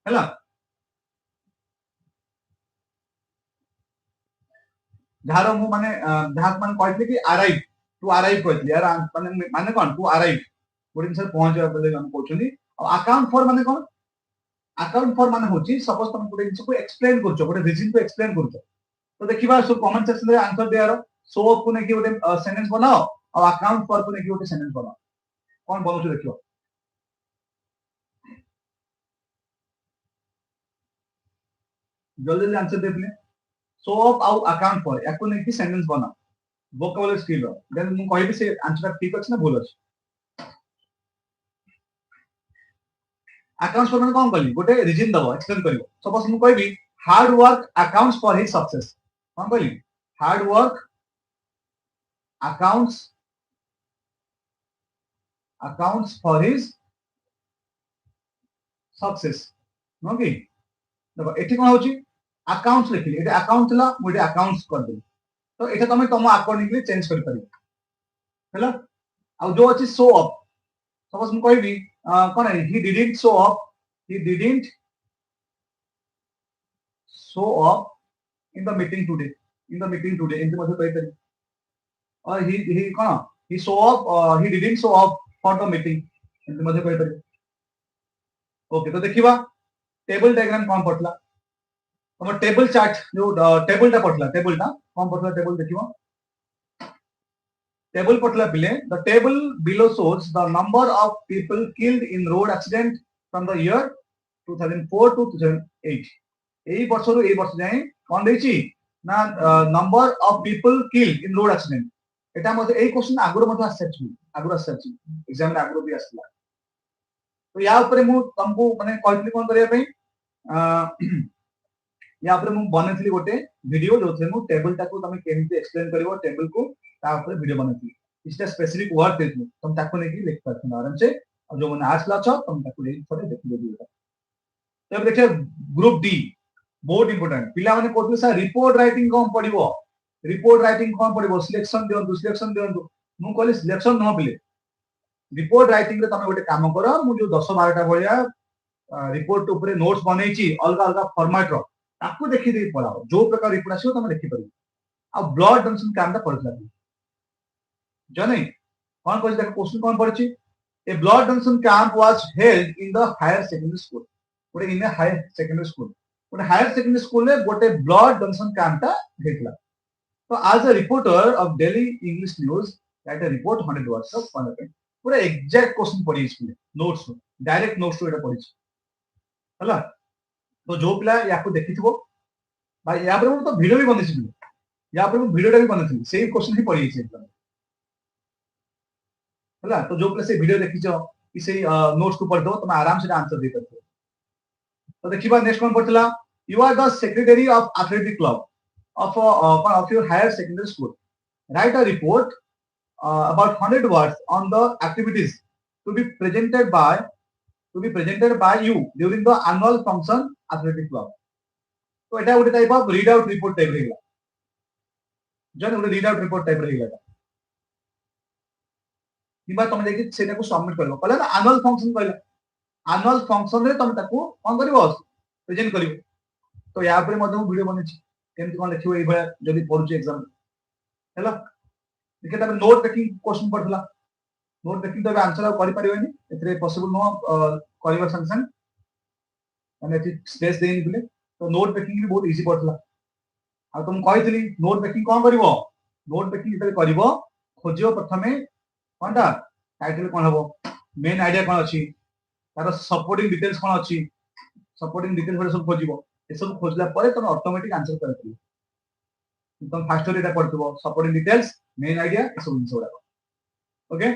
Speaker 1: हैला धारो मु माने धात मान कहथि कि अराइव टू अराइव कहथि यार माने कोन टू अराइव गोटे सर पहुंचवा बेले हम कहछनी अकाउंट फॉर माने कोन अकाउंट फॉर माने होची सपोज तुम गोटे जिंस को एक्सप्लेन करछो गोटे रीजन को एक्सप्लेन करछो तो देखिबा सो कमेंट सेक्शन रे आंसर देयारो शो ऑफ को ने कि गोटे सेंटेंस बनाओ और अकाउंट फॉर को ने कि गोटे सेंटेंस बनाओ कोन बनउछ देखियो जल्दी आंसर देबले शो ऑफ आउ अकाउंट फॉर याको ने कि सेंटेंस बनाओ वोकैबुलरी स्किल रो देन मु कहबी से आंसर ठीक अछि ना भूल अछि अकाउंट्स फॉर माने कोन कली गोटे रीजन दबो एक्सप्लेन करिवो सपोज मु कहबी hard work accounts for his success कोन कली hard work accounts for his success नो की देखो एठी कोन होची अकाउंट्स लिखिली एटा अकाउंट थला मु एटा अकाउंट्स कर देली तो एटा तमे तम अकॉर्डिंगली चेंज कर परिबो हैला आ जो अछि शो ऑफ सपोज मु कहबी कोन he didn't show off he didn't show off in the meeting today एंत मध्ये कहि परिबो और ही कोन he show off he didn't show off for the meeting एंत मध्ये कहि परिबो ओके तो देखिबा टेबल डायग्राम कोन पटला तम टेबल चार्ट जो टेबल टा पटला कोन पटला टेबल देखिबो टेबल पटला पिले the table below shows the number of people killed in road accident from the year 2004 to 2008 एई वर्ष रु एई वर्ष जाय कोन देछि ना number of people killed in road accident एटा मध्ये एई क्वेश्चन आगुर मध्ये आसछि एग्जाम रे आगुर भी आसला तो या ऊपर मु तुमको माने कहली कोन करिया पई या ऊपर मु बनेथली गोटे वीडियो जोथे मु टेबल टाको तमे केमिति एक्सप्लेन करिवो टेबल को ता ऊपर वीडियो बनेथली इसटा स्पेसिफिक वर्ड देथली तुम ताको नेकी लिख परथन आराम से और जो माने आर्ट्स ला छ तुम ताको लेख थोड़े देखि देबो तो अब देखिए ग्रुप डी बहुत इंपोर्टेंट पिला माने कोथले सा रिपोर्ट राइटिंग कोन पडिवो सिलेक्शन दियंतु मु कहली सिलेक्शन न पिले रिपोर्ट राइटिंग रे तमे गोटे काम करो मु जो 10 12 टा भलिया रिपोर्ट ऊपर नोट्स बनेछि अलगा अलगा फॉर्मेट रो ताकू देखि दे पढाओ जो प्रकार रिपोर्ट आछो तमे देखि परिबो आ ब्लड डोनेशन काम ता पढला जने कोन कहै देखो क्वेश्चन कोन पढछि a blood donation camp was held in the higher secondary school गोटे इन हायर सेकेंडरी स्कूल गोटे हायर सेकेंडरी स्कूल रे गोटे ब्लड डोनेशन कैंप ता हेतला तो as a reporter of daily English news write a report 100 words of content पूरा exact question पढि स्कूल नोट्स डायरेक्ट नोट्स एटा पढि हला तो जो पिला याको देखिथिबो भाई या पर तो वीडियो भी बनेछि या पर वीडियोटा भी बनेछि सेम क्वेश्चन ही पढि छै एकदम हला तो जो पिला से वीडियो देखिछो कि से नोट्स को पढ दो तुम आराम से आंसर दे सकते तो देखिबा नेक्स्ट वन पढला you are the secretary of athletic club of your higher secondary school write a report about 100 words on the activities to be presented by you during the annual function athletic club तो एटा गोटे type of read out report type रहेगा जन गोटे read out report type रहेगा किबा तुम देखि सेटा को सबमिट करबो कहला ना एनुअल फंक्शन रे तुम ताको कोन करबो प्रेजेंट करबो तो या पर मध्ये वीडियो बनेछि केमति कोन लिखिबो एई भला जदी पढुछि एग्जाम हैला देखि तापर नोट टेकिंग क्वेश्चन पढला नोट टेकिंग तो आंसर करि परिबेनी एतरे पॉसिबल नो करबा संग माने एति स्पेस देनी बिले तो नोट टेकिंग भी बहुत इजी पढला आ तुम कहितली नोट टेकिंग कोन करबो नोट टेकिंग इतरे करबो खोजियो प्रथमे कोनटा टाइटल कोन हबो मेन आईडिया कोन अछि तार सपोर्टिंग डिटेल्स कोन अछि सपोर्टिंग डिटेल्स बडे सब खोजिबो ए सब खोजला परे तुम ऑटोमेटिक आंसर करथि तुम फास्ट एटा पढथबो सपोर्टिंग डिटेल्स मेन आईडिया ए सब इनसोडा ओके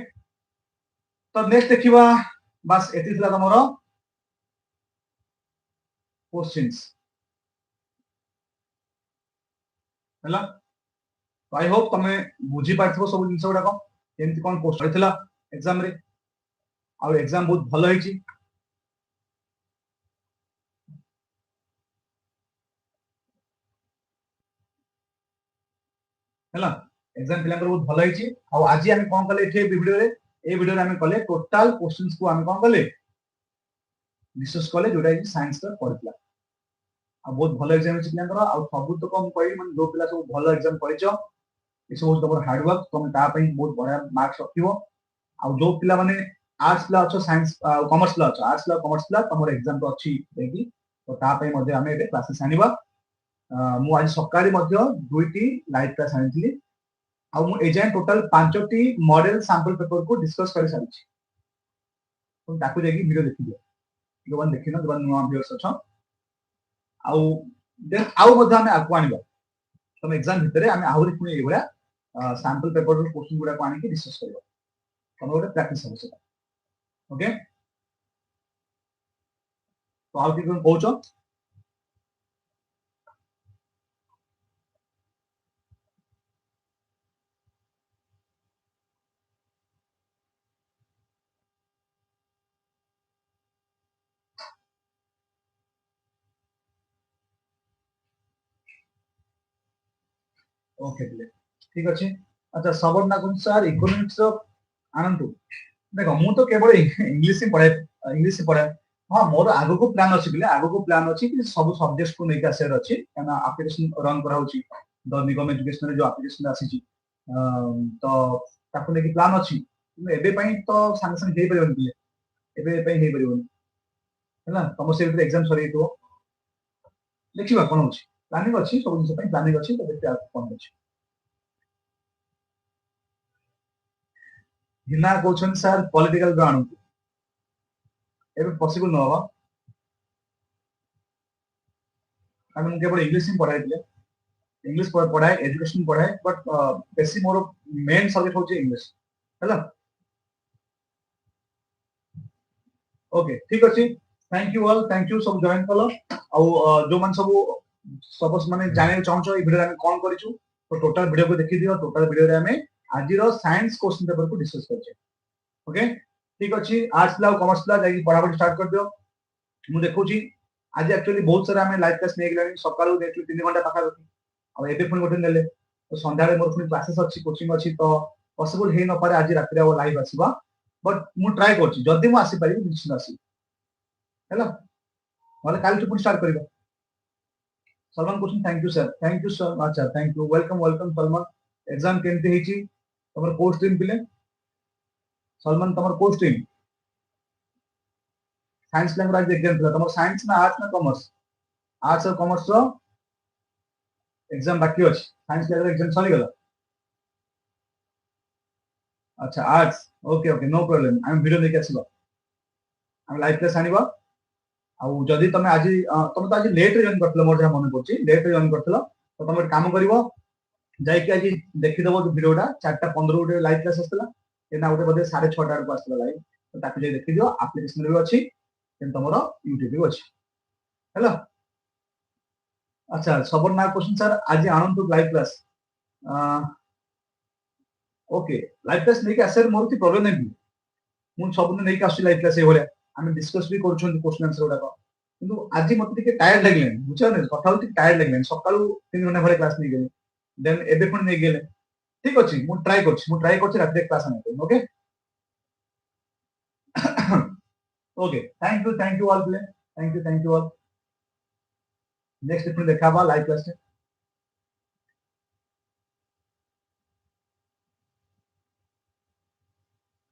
Speaker 1: तो नेक्स्ट देखिबा बस एति थला तमरो क्वेश्चंस हला तो आई होप तमे बुझी पाथबो सब इनसोडा को केमति कोन क्वेश्चन थिला एग्जाम रे आ एग्जाम बहुत भलो हिची हला एग्जाम पिला बहुत भलो हिची आ आज हम कोन कले एठे वीडियो रे ए वीडियो रे हम कले टोटल क्वेश्चंस को हम कोन कले डिस्कस कले जोटा कि साइंस का पढला आ बहुत भलो एग्जाम हिची पिला आ सब तो कम कहि मन दो पिला सब भलो एग्जाम पढिचो ए सब तमर हार्ड वर्क तुम ता पई बहुत बड़ा मार्क्स रखिबो आ जो पिला माने आर्ट्स ला अच्छो साइंस कॉमर्स ला अच्छो आर्ट्स ला कॉमर्स ला तमर एग्जाम तो अच्छी देगी तो ता पई मध्ये हम एबे क्लासेस आनिबा मु आज सकाळी मध्ये दुईटी लाइव क्लास आनितली आ मु एजाय टोटल 5टी मॉडल सैंपल पेपर को डिस्कस कर सारिछि तुम ताकू जेकी वीडियो देखि दियो जो वन देखिनो जो वन नुवा व्यूअर्स अछो आ देन आउ मध्ये हम आकु आनिबा तुम एग्जाम भितरे हम आहुरी पुनी एबडा सैंपल पेपर रो क्वेश्चन गुडा को आनि के डिस्कस करबा तुम गोटे प्रैक्टिस हो सेटा ओके तो आउ कि कोन कहउछो ओके पिले ठीक अछि अच्छा सबन ना कोन सर इकोनॉमिक्स आनंतु देखो मु तो केवल इंग्लिश ही पढ़े इंग्लिश ही पढ़े हाँ मोर आगो को प्लान अछि पिले आगो को प्लान अछि कि सब सब्जेक्ट को नेका शेयर अछि काना एप्लीकेशन रन करा होछि द निगम एजुकेशन जो एप्लीकेशन आसी छी तो ताको नेकी प्लान अछि एबे पई तो संग संग हेई परिबन पिले एबे पई हेई परिबन हैला तम से एग्जाम सरी तो देखिबा कोन अछि प्लानिंग अछि सब जिंस पई प्लानिंग अछि तो देखते कोन अछि Hina question sir political ground एबे पॉसिबल न होबा हम केवल इंग्लिश ही पढ़ाई दिले इंग्लिश पढ़ाए एजुकेशन पढ़ाए बट बेसी मोर मेन सब्जेक्ट होची इंग्लिश हैला ओके ठीक अछि thank you all thank you सब जॉइन कलो आ जो मन सब सपोज माने जाने चाहछो ई वीडियो में कोन करिछु तो टोटल वीडियो को देखि दियो टोटल वीडियो रे हमें आज रो साइंस क्वेश्चन पेपर को डिस्कस करछे ओके ठीक अछि आर्ट्स ला कॉमर्स ला जाई पढ़ापढ़ी स्टार्ट कर दियो मु देखुची आज एक्चुअली बहुत सारा हमें लाइव क्लास नै गेलानी सकाळू देखली 3 घंटा पाखा आ एबे पुनी गोटे नेले तो संध्यारे मोर पुनी क्लासेस अछि कोचिंग अछि तो पॉसिबल हे न पारे आज रात्रि आ लाइव आसीबा बट मु ट्राई करछि जदी मु आसी पारिबि निश्चित आसी हैला वाले काल पुनी स्टार्ट करिबा Salman question thank you sir अच्छा thank you welcome Salman exam केमते हेची तमर कोर्स टीम पिले सलमान तमर course team science language exam पिला तमर साइंस ना आर्ट्स ना कॉमर्स आर्ट्स और कॉमर्स रो एग्जाम बाकी अछि साइंस लैंग्वेज एग्जाम सरी गला अच्छा arts okay okay no problem I am video लेके आसीबा हम लाइव क्लास आनिबा आ जदी तमे आज तमे तो आज लेट रे जॉइन करथलो मोर जहा मन पड़ची लेट रे जॉइन करथलो तो तमे काम करबो जाय कि आज देखि देबो वीडियोटा 4:15 गोटे लाइव क्लास आस्तला एना गोटे बदे 6:30 को आस्तला लाइव तो ताकि जे देखि दियो एप्लीकेशन रे अछि तेन तमरो यूट्यूब रे अछि हेलो अच्छा सबन ना क्वेश्चन सर आज Anand live class okay live class नै कि आसे मोर कि प्रॉब्लम नै मु सब नै कि आसी लाइव क्लास ए होले हम डिस्कस भी करछन क्वेश्चन आंसर उडा কিন্তু আজি মতে টিকে টায়ার্ড লাগলেন বুঝছো না কথা হচ্ছে টায়ার্ড লাগলেন সকালু 3 ঘন্টা ভরে ক্লাস নিয়ে গেলে দেন এবে কোন নিয়ে গেলে ঠিক আছে মু ট্রাই করছি রাতে ক্লাস আনতে okay okay thank you all প্লে থ্যাংক ইউ অল নেক্সট পুনি দেখাবা লাইভ ক্লাস